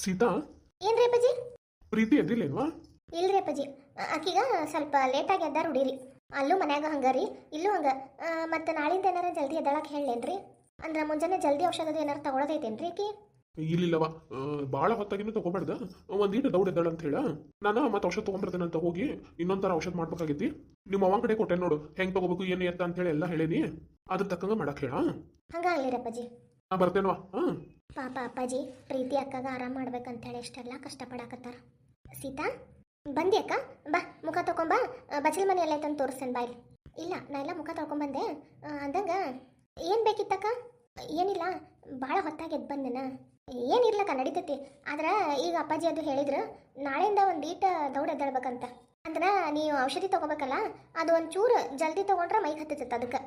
ಸೀತಾ, ಏನ್ರಿ ಅಪ್ಪಾಜಿ? ಪ್ರೀತಿ ಎದ್ದಿಲ್ಲೇನ್ವಾ? ಇಲ್ರಿ ಅಪ್ಪಾಜಿ, ಆಕಿಗ ಸ್ವಲ್ಪ ಲೇಟಾಗಿ ಎದ್ದಾರ ಹುಡೀರಿ. ಅಲ್ಲೂ ಮನ್ಯಾಗ ಹಂಗಾರಿ, ಇಲ್ಲೂ ಹಂಗ. ಮತ್ತೆ ನಾಳಿಂದ ಏನಾರ ಜಲ್ದಿ ಎದ್ದಾಳಕ್ಕೆ ಹೇಳೇನ್ರಿ? ಅಂದ್ರೆ ಮುಂಜಾನೆ ಜಲ್ದಿ ಔಷಧದ ಏನಾರ ತಗೊಳೋದೈತೇನ್ರಿ ಆಕಿ? ಇಲ್ಲಿಲ್ಲವ, ಭಾಳ ಹೊತ್ತಾಗಿನೂ ತಗೋಬಾರ್ದ. ಒಂದೀಟು ದೌಡ್ ಎದ್ದಾಳ ಅಂತ ಹೇಳ. ನಾನು ಮತ್ತೆ ಔಷಧ ತಗೊಂಡ್ಬರ್ತೇನೆ ಅಂತ ಹೋಗಿ ಇನ್ನೊಂಥರ ಔಷಧ ಮಾಡ್ಬೇಕಾಗೈತಿ. ನಿಮ್ಮ ಅವ್ವನ ಕಡೆ ಕೊಟ್ಟೆ ನೋಡು, ಹೆಂಗ್ ತಗೋಬೇಕು ಏನು ಎತ್ತ ಅಂತ ಹೇಳಿ ಎಲ್ಲ ಹೇಳೇನಿ. ಅದ್ರ ತಕ್ಕಂಗ ಮಾಡಕ್ ಹೇಳ. ಹಂಗಾಗ್ಲಿರಿ ಅಪ್ಪಾಜಿ. ನಾ ಬರ್ತೇನ್ವಾ. ಪಾಪ ಅಪ್ಪಾಜಿ ಪ್ರೀತಿ ಅಕ್ಕಗ ಆರಾಮ್ ಮಾಡ್ಬೇಕಂತೇಳಿ ಎಷ್ಟೆಲ್ಲ ಕಷ್ಟಪಡಾಕತ್ತಾರ. ಸೀತಾ, ಬಂದಿ ಅಕ್ಕ? ಬಾ, ಮುಖ ತಕೊಂಬ. ಬಚ್ಚಲ ಮನೆ ಎಲ್ಲ ಐತಂತ ತೋರಿಸ್ತೇನೆ ಬಾಯ್ಲಿ. ಇಲ್ಲ, ನಾ ಎಲ್ಲ ಮುಖ ತೊಳ್ಕೊಂಬಂದೆ. ಅಂದಂಗ ಏನು ಬೇಕಿತ್ತಕ್ಕ? ಏನಿಲ್ಲ, ಭಾಳ ಹೊತ್ತಾಗಿ ಎದ್ದು ಬಂದೆನ. ಏನಿರ್ಲಕ್ಕ, ನಡೀತೈತಿ. ಆದ್ರೆ ಈಗ ಅಪ್ಪಾಜಿ ಅದು ಹೇಳಿದ್ರು ನಾಳೆಯಿಂದ ಒಂದೀಟ ದೌಡ್ ಎದ್ದೇಳ್ಬೇಕಂತ. ಅಂದ್ರೆ ನೀವು ಔಷಧಿ ತಗೋಬೇಕಲ್ಲ, ಅದು ಒಂಚೂರು ಜಲ್ದಿ ತಗೊಂಡ್ರೆ ಮೈಗೆ ಹತ್ತೈತೆ ಅದಕ್ಕೆ.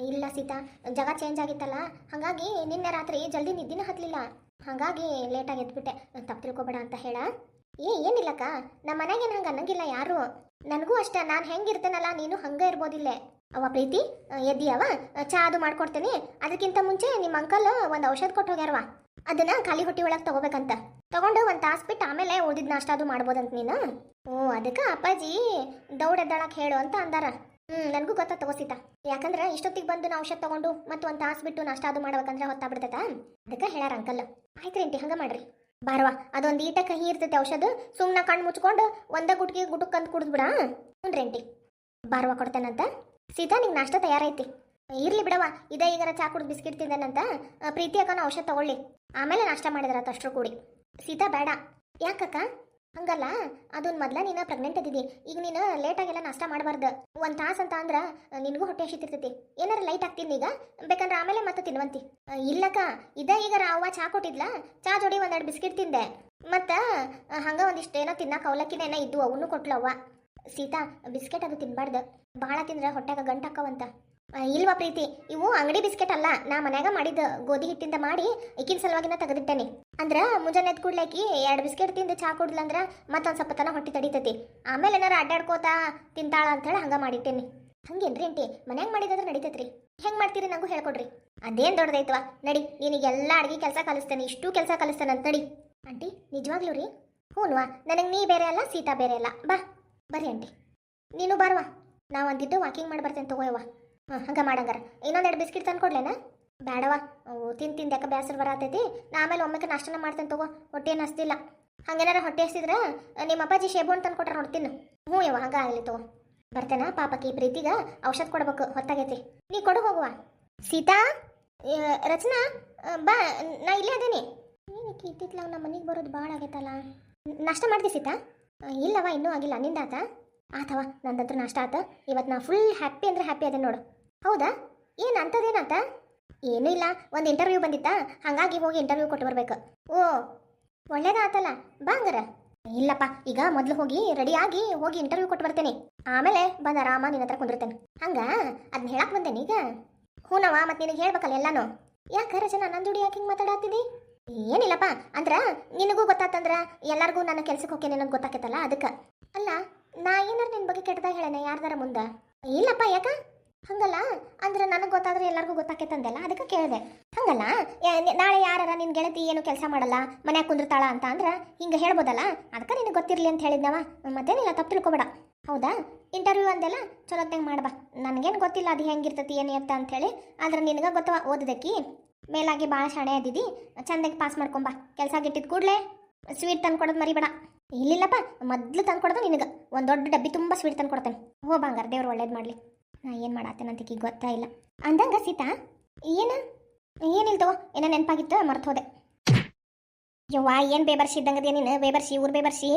ಇಲ್ಲ ಸೀತಾ, ಜಗ ಚೇಂಜ್ ಆಗಿತ್ತಲ್ಲ, ಹಾಗಾಗಿ ನಿನ್ನೆ ರಾತ್ರಿ ಜಲ್ದಿ ನಿದ್ದಿನ ಹತ್ತಲಿಲ್ಲ. ಹಾಗಾಗಿ ಲೇಟಾಗಿ ಎದ್ಬಿಟ್ಟೆ. ತಪ್ಪು ತಿಳ್ಕೊಬೇಡ ಅಂತ ಹೇಳ. ಏನಿಲ್ಲಕ್ಕ, ನಮ್ಮ ಮನೆಗೇನು ಹಂಗೆ ಅನ್ನಂಗಿಲ್ಲ ಯಾರು. ನನಗೂ ಅಷ್ಟೇ, ನಾನು ಹೆಂಗಿರ್ತೇನಲ್ಲ ನೀನು ಹಂಗೆ ಇರ್ಬೋದಿಲ್ಲೇ. ಅವ ಪ್ರೀತಿ, ಎದ್ದಿಯವ? ಚಾ ಅದು ಮಾಡ್ಕೊಡ್ತೇನೆ. ಅದಕ್ಕಿಂತ ಮುಂಚೆ ನಿಮ್ಮ ಅಂಕಲ್ ಒಂದು ಔಷಧ ಕೊಟ್ಟು ಹೋಗ್ಯಾರವ, ಅದನ್ನ ಖಾಲಿ ಹೊಟ್ಟಿ ಒಳಗೆ ತಗೋಬೇಕಂತ. ತಗೊಂಡು ಒಂದು ತಾಸು ಬಿಟ್ಟು ಆಮೇಲೆ ಉಳಿದಿದ್ದ ನಾಷ್ಟ ಅದು ಮಾಡ್ಬೋದಂತ ನೀನು. ಓ, ಅದಕ್ಕೆ ಅಪ್ಪಾಜಿ ದೌಡ್ ಎದ್ದಾಳಕ್ಕೆ ಹೇಳು ಅಂತ ಅಂದಾರ. ನನಗೂ ಗೊತ್ತಾ ತಗೋಸಿತ. ಯಾಕಂದ್ರೆ ಇಷ್ಟೊತ್ತಿಗೆ ಬಂದು ನಾವು ಔಷಧ ತಗೊಂಡು ಮತ್ತೆ ಒಂದು ತಾಸು ಬಿಟ್ಟು ನಾಷ್ಟ ಅದು ಮಾಡ್ಬೇಕಂದ್ರೆ ಹೊತ್ತಾಗ್ಬಿಡ್ತೈತ. ಅದಕ್ಕೆ ಹೇಳಾರ ಅಂಕಲ್. ಆಯ್ತು ರೇಂಟಿ, ಹಂಗೆ ಮಾಡ್ರಿ. ಬಾರವಾ, ಅದೊಂದು ಈಟ ಕಹಿ ಇರ್ತೈತೆ ಔಷಧ. ಸುಮ್ಮನೆ ಕಣ್ಣು ಮುಚ್ಕೊಂಡು ಒಂದೇ ಗುಟ್ಕಿ ಗುಟುಕ್ಕಂತ ಕುಡಿದ್ಬಿಡ. ಹ್ಞೂ ರೇಂಟಿ, ಬಾರವಾ ಕೊಡ್ತೇನಂತ. ಸೀತಾ, ನಿಂಗೆ ನಾಷ್ಟ ತಯಾರೈತಿ. ಇರ್ಲಿ ಬಿಡವ, ಇದೇ ಈಗಾರ ಚಾ ಕುಡಿದು ಬಿಸ್ಕಿಟ್ ತಿಂದೇನಂತ. ಪ್ರೀತಿ ಅಕ್ಕನ ಔಷಧ ತಗೊಳ್ಳಿ, ಆಮೇಲೆ ನಾಷ್ಟ ಮಾಡಿದ್ರತ್ತ ಅಷ್ಟರು ಕೂಡಿ. ಸೀತಾ ಬೇಡ. ಯಾಕಕ್ಕ? ಹಂಗಲ್ಲ, ಅದನ್ನ ಮೊದ್ಲ ನೀನು ಪ್ರೆಗ್ನೆಂಟ್ ಇದ್ದಿದ್ದಿ. ಈಗ ನೀನು ಲೇಟಾಗೆಲ್ಲ ನಾಷ್ಟ ಮಾಡಬಾರ್ದು. ಒಂದು ತಾಸು ಅಂತ ಅಂದ್ರೆ ನಿನಗೂ ಹೊಟ್ಟೆ ಹಸಿತಿರ್ತೈತಿ. ಏನಾರ ಲೈಟ್ ಆಗ್ತೀನಿ ಈಗ, ಬೇಕಂದ್ರೆ ಆಮೇಲೆ ಮತ್ತೆ ತಿನ್ವಂತಿ. ಇಲ್ಲಕ್ಕ, ಇದೇ ಈಗ ಅವ್ವ ಚಾ ಕೊಟ್ಟಿದ್ಲ, ಚಾ ಜೋಡಿ ಒಂದೆರಡು ಬಿಸ್ಕಿಟ್ ತಿಂದೆ. ಮತ್ತು ಹಂಗೆ ಒಂದಿಷ್ಟು ಏನೋ ತಿನ್ನಕ್ಕೆ ಅವಲಕ್ಕಿನ ಏನೋ ಇದ್ದು ಅವನು ಕೊಟ್ಲವ್ವ. ಸೀತಾ, ಬಿಸ್ಕೆಟ್ ಅದು ತಿನ್ಬಾರ್ದು. ಭಾಳ ತಿಂದ್ರೆ ಹೊಟ್ಟೆಗೆ ಗಂಟಕ್ಕವಂತ. ಇಲ್ವಾ ಪ್ರೀತಿ, ಇವು ಅಂಗಡಿ ಬಿಸ್ಕೆಟ್ ಅಲ್ಲ, ನಾ ಮನ್ಯಾಗ ಮಾಡಿದ್ದು ಗೋಧಿ ಹಿಟ್ಟಿಂದ ಮಾಡಿ ಈಕಿನ ಸಲುವಾಗಿನ ತೆಗೆದಿಟ್ಟೇನಿ. ಅಂದ್ರೆ ಮುಂಜಾನೆ ಎದ್ದು ಕೂಡ್ಲಾಕಿ 2 ಬಿಸ್ಕೆಟ್ ತಿಂದು ಚಾ ಕುಡ್ಲಂದ್ರೆ ಮತ್ತೊಂದು ಸ್ವಲ್ಪ ತನ ಹೊಟ್ಟೆ ತಡಿತೈತಿ. ಆಮೇಲೆ ಏನಾರ ಅಡ್ಡಾಡ್ಕೋತಾ ತಿಂತಾಳ ಅಂತೇಳಿ ಹಂಗೆ ಮಾಡಿಟ್ಟೇನಿ. ಹಂಗೇನ್ರಿ ಆಂಟಿ, ಮನ್ಯಾಗ ಮಾಡಿದ್ರೆ ನಡೀತೈತ್ರಿ. ಹೆಂಗೆ ಮಾಡ್ತೀರಿ ನಂಗೂ ಹೇಳ್ಕೊಡ್ರಿ. ಅದೇನು ದೊಡ್ಡದೈತವ, ನಡಿ, ನಿನಗೆಲ್ಲ ಅಡುಗೆ ಕೆಲಸ ಕಲಿಸ್ತೇನೆ, ಇಷ್ಟು ಕೆಲಸ ಕಲಿಸ್ತೇನೆ ಅಂತ ನಡಿ. ಆಂಟಿ, ನಿಜವಾಗ್ಲೂ ರೀ? ಹ್ಞೂನ್ವಾ, ನನಗೆ ನೀ ಬೇರೆ ಅಲ್ಲ, ಸೀತಾ ಬೇರೆ ಅಲ್ಲ. ಬಾ ಬರ್ರಿ ಆಂಟಿ, ನೀನು ಬಾರವಾ. ನಾ ಒಂದಿಟ್ಟು ವಾಕಿಂಗ್ ಮಾಡಿ ಬರ್ತೇನೆ ತಗೋಯವ್ವ. ಹಂಗೆ ಮಾಡಂಗಾರ ಇನ್ನೊಂದೆರಡು ಬಿಸ್ಕಿಟ್ ತಂದು ಕೊಡ್ಲೇನ? ಬೇಡವಾ, ತಿಂದು ಯಾಕೆ ಬೇಸರ ಬರತೈತಿ. ನಾ ಆಮೇಲೆ ಒಮ್ಮೆಗೆ ನಾಷ್ಟನ ಮಾಡ್ತೇನೆ ತಗೋ. ಹೊಟ್ಟೆ ಏನು ಹಸ್ತಿಲ್ಲ. ಹಂಗೇನಾರ ಹೊಟ್ಟೆ ಹಸ್ತಿದ್ರೆ ನಿಮ್ಮ ಅಪ್ಪಾಜಿ ಶೇಬು ತಂದು ಕೊಟ್ರೆ ನೋಡ್ತೀನಿ. ಹ್ಞೂ ಯವ್ವ, ಹಂಗೆ ಆಗಲಿ ತಗೋ. ಬರ್ತೇನಾ? ಪಾಪಕ್ಕೆ ಪ್ರೀತಿಗೆ ಔಷಧ ಕೊಡ್ಬೇಕು, ಹೊತ್ತಾಗೈತಿ. ನೀ ಕೊಡು ಹೋಗುವ. ಸೀತಾ, ರಚನಾ, ಬಾ, ನಾ ಇಲ್ಲೇ ಅದೇನಿ. ಏನಕ್ಕೆ ಇತ್ತಿತ್ಲಾಗ ನಮ್ಮ ಮನೆಗೆ ಬರೋದು ಭಾಳ ಆಗೈತಲ್ಲ. ನಾಷ್ಟ ಮಾಡ್ತಿ ಸೀತಾ? ಇಲ್ಲವ, ಇನ್ನೂ ಆಗಿಲ್ಲ. ನಿಂದಾತ? ಆತವ, ನಂದಂತೂ ನಾಷ್ಟ ಆತ. ಇವತ್ತು ನಾ ಫುಲ್ ಹ್ಯಾಪಿ ಅಂದ್ರೆ ಹ್ಯಾಪಿ ಅದೇ ನೋಡು. ಹೌದಾ? ಏನು ಅಂಥದ್ದೇನಂತ? ಏನೂ ಇಲ್ಲ, ಒಂದು ಇಂಟರ್ವ್ಯೂ ಬಂದಿತ್ತಾ, ಹಾಗಾಗಿ ಹೋಗಿ ಇಂಟರ್ವ್ಯೂ ಕೊಟ್ಟು ಬರ್ಬೇಕು. ಓ, ಒಳ್ಳೇದಾತಲ್ಲ, ಬಾ ಹಂಗಾರ. ಇಲ್ಲಪ್ಪ, ಈಗ ಮೊದಲು ಹೋಗಿ ರೆಡಿಯಾಗಿ ಹೋಗಿ ಇಂಟರ್ವ್ಯೂ ಕೊಟ್ಟು ಬರ್ತೇನೆ. ಆಮೇಲೆ ಬಂದು ಆರಾಮ ನಿನ್ನ ಹತ್ರ ಕುಂದಿರ್ತೇನೆ. ಹಂಗ ಅದನ್ನ ಹೇಳಕ್ಕೆ ಬಂದೇನೆ ಈಗ. ಹೂನವ, ಮತ್ತೆ ನಿನಗೆ ಹೇಳ್ಬೇಕಲ್ಲ ಎಲ್ಲಾನು. ಯಾಕೆ ರಚನಾ, ನನ್ನ ಜೋಡಿ ಯಾಕೆ ಹಿಂಗೆ ಮಾತಾಡತ್ತಿದಿ? ಏನಿಲ್ಲಪ್ಪ, ಅಂದ್ರೆ ನಿನಗೂ ಗೊತ್ತಾತಂದ್ರೆ ಎಲ್ಲರಿಗೂ ನನ್ನ ಕೆಲ್ಸಕ್ಕೆ ಹೋಗ್ತೇನೆ ಅನ್ನೋದು ಗೊತ್ತಾಕೈತಲ್ಲ, ಅದಕ್ಕೆ. ಅಲ್ಲ, ನಾ ಏನಾರು ನಿನ್ನ ಬಗ್ಗೆ ಕೆಟ್ಟದಾಗ ಹೇಳೇನೆ ಯಾರ್ದಾರ ಮುಂದೆ? ಇಲ್ಲಪ್ಪ, ಯಾಕ? ಹಂಗಲ್ಲ, ಅಂದ್ರೆ ನನಗೆ ಗೊತ್ತಾದ್ರೆ ಎಲ್ಲರಿಗೂ ಗೊತ್ತಾಕೈತಂದೆಲ್ಲ, ಅದಕ್ಕೆ ಕೇಳಿದೆ. ಹಂಗಲ್ಲ, ನಾಳೆ ಯಾರ ನಿನ್ನ ಗೆಳತಿ ಏನು ಕೆಲಸ ಮಾಡಲ್ಲ, ಮನ್ಯಾಗ ಕುಂದಿರ್ತಾಳ ಅಂತ ಅಂದ್ರೆ ಹಿಂಗೆ ಹೇಳ್ಬೋದಲ್ಲ, ಅದಕ್ಕೆ ನಿನಗೆ ಗೊತ್ತಿರಲಿ ಅಂತ ಹೇಳಿದ್ನವ. ಮತ್ತೇನಿಲ್ಲ, ತಪ್ಪು ತಿಳ್ಕೊಬೇಡ. ಹೌದಾ? ಇಂಟರ್ವ್ಯೂ ಅಂದೆಲ್ಲ ಚಲೋತ್ನಾಗ ಮಾಡ್ಬಾ. ನನಗೇನು ಗೊತ್ತಿಲ್ಲ ಅದು ಹೆಂಗಿರ್ತತಿ ಏನು ಎತ್ತ ಅಂಥೇಳಿ. ಆದ್ರೆ ನಿನಗೆ ಗೊತ್ತವ, ಓದದಕ್ಕಿ ಮೇಲಾಗಿ ಭಾಳ ಶಾಣೆ ಅದಿದ್ದಿ. ಚಂದಾಗಿ ಪಾಸ್ ಮಾಡ್ಕೊಂಬಾ. ಕೆಲಸ ಗಿಟ್ಟಿದ ಕೂಡಲೇ ಸ್ವೀಟ್ ತಂದು ಕೊಡೋದು ಮರಿಬೇಡ. ಇಲ್ಲಿಲ್ಲಪ್ಪ, ಮೊದಲು ತಂದು ಕೊಡೋದು ನಿನಗೆ ಒಂದು ದೊಡ್ಡ ಡಬ್ಬಿ ತುಂಬ ಸ್ವೀಟ್ ತಂದು ಕೊಡ್ತೇನೆ. ಬಂಗಾರ, ದೇವ್ರು ಒಳ್ಳೇದು ಮಾಡಲಿ. ನಾ ಏನು ಮಾಡತ್ತೇನಂತ ಈಗ ಗೊತ್ತಾ ಇಲ್ಲ. ಅಂದಂಗ ಸೀತಾ, ಏನಿಲ್ತವೋ, ಏನೋ ನೆನಪಾಗಿತ್ತು, ಮರ್ತು ಹೋದೆ. ಯವ್ವಾ, ಏನು ಬೇಬರ್ಸಿ ಇದ್ದಂಗದೇ ನೀನು. ಬೇಬರ್ಸಿ, ಊರು ಬೇಬರ್ಸಿ.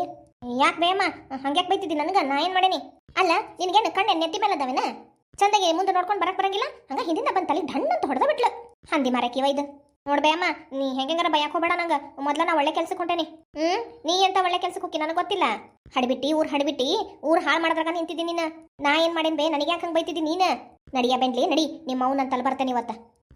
ಯಾಕೆ ಬೇಯಮ್ಮ ಹಂಗ್ಯಾಕೆ ಬೈತಿದ್ದಿ ನನಗೆ? ನಾ ಏನು ಮಾಡೇನಿ? ಅಲ್ಲ, ನಿನಗೇನು ಕಣ್ಣೆ ನೆತ್ತಿ ಮೇಲೆ ಅದಾವೇನ? ಚಂದಾಗಿ ಮುಂದೆ ನೋಡ್ಕೊಂಡು ಬರಕ್ಕೆ ಬರಂಗಿಲ್ಲ? ಹಂಗೆ ಹಿಂದಿಂದ ಬಂದು ತಲೆ ಢಣ್ಣಂತ ಹೊಡೆದ ಬಿಟ್ಲು. ಹಂದಿ ಮಾರಕಿವ ಇದು. ನೋಡ್ಬೇಯಮ್ಮ, ನೀ ಹೆಂಗಾರ ಬಯಕ್ಕೆ ಹೋಗಬೇಡ ನಂಗೆ. ಮೊದಲ ನಾ ಒಳ್ಳೆ ಕೆಲ್ಸಕ್ಕೆ ಹೊಂಟೇನಿ. ನೀ ಅಂತ ಒಳ್ಳೆ ಕೆಲ್ಸಕ್ಕೆ ಹೋಗಿ ನನಗೆ ಗೊತ್ತಿಲ್ಲ. ಹಡಿಬಿಟ್ಟಿ ಊರು ಹಾಳು ಮಾಡಿದ್ರಾಗ ನಿಂತಿದ್ದೀನಿ ನೀನು. ನಾ ಏನು ಮಾಡೇನ್ ಬೇ? ನನಗೆ ಯಾಕೆ ಹಂಗೆ ಬೈತಿದ್ದಿ ನೀನು? ನಡಿಯ ಬೆಂಡ್ಲಿ, ನಡಿ, ನಿಮ್ಮ ಅವನಂತಲ್ಲಿ ಬರ್ತೇನೆ ಇವತ್ತು.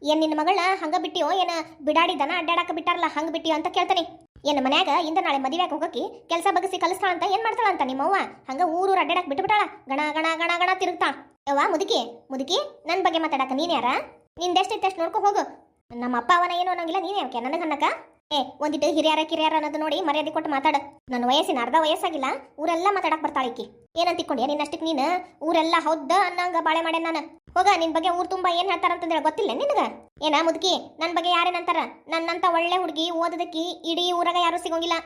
ಏನು ನಿನ್ನ ಮಗಳ ಹಂಗೆ ಬಿಟ್ಟಿಯೋ ಏನು? ಬಿಡಾಡಿದನ ಅಡ್ಡಾಡಕ್ಕೆ ಬಿಟ್ಟಾರಲ್ಲ ಹಂಗೆ ಬಿಟ್ಟಿಯೋ ಅಂತ ಕೇಳ್ತಾನೆ. ಏನು ಮನ್ಯಾಗ ಇಂದ ನಾಳೆ ಮದುವೆಗೆ ಹೋಗಕ್ಕೆ ಕೆಲಸ ಬಗ್ಸಿ ಕಲಿಸ್ತಾಳ ಅಂತ ಏನು ಮಾಡ್ತಾಳ ಅಂತ ನಿಮ್ಮವ್ವ? ಹಂಗೆ ಊರು ಅಡ್ಡಾಡಕ್ಕೆ ಬಿಟ್ಬಿಟ್ಟಾಳ. ಗಣ ಗಣ ಗಣ ಗಣ ತಿರುಗ್ತಾ. ಯವ್ವ ಮುದುಕಿ, ನನ್ನ ಬಗ್ಗೆ ಮಾತಾಡಕ್ಕೆ ನೀನು ಯಾರ? ನಿಂದೆಷ್ಟೈತೆ ಅಷ್ಟು ನೋಡ್ಕೊ ಹೋಗು. ನಮ್ಮ ಅಪ್ಪ ಅವನ ಏನು ಅನ್ನಂಗಿಲ್ಲ ನೀನೇ ಯಾಕೆ ನನಗೆ ಅನ್ನಕ ಒಂದಿಟ್ಟು ಹಿರಿಯರ ಕಿರಿಯರ ಅನ್ನೋದು ನೋಡಿ ಮರ್ಯಾದೆ ಕೊಟ್ಟು ಮಾತಾಡ. ನನ್ನ ವಯಸ್ಸಿನ ಅರ್ಧ ವಯಸ್ಸಾಗಿಲ್ಲ ಊರೆಲ್ಲ ಮಾತಾಡಕ್ ಬರ್ತಾಳೆ ಈಕಿ. ಏನಂತ ತಿಕ್ಕೊಂಡೆ ನಿನ್ನಷ್ಟಕ್ಕೆ ನೀನು ಊರೆಲ್ಲ ಹೌದ ಅನ್ನಂಗ ಬಾಳೆ ಮಾಡ್ಯಾನ ನಾನು. ಹೋಗ ನಿನ್ ಬಗ್ಗೆ ಊರ್ ತುಂಬಾ ಏನ್ ಹೇಳ್ತಾರಂತಂದ್ರೆ ಗೊತ್ತಿಲ್ಲ ನಿನಗ? ಏನ ಮುದುಕಿ ನನ್ ಬಗ್ಗೆ ಯಾರೇನಂತಾರ? ನನ್ನಂತ ಒಳ್ಳೆ ಹುಡುಗಿ ಓದದಕ್ಕಿ ಇಡೀ ಊರಾಗ ಯಾರು ಸಿಗೋಂಗಿಲ್ಲ.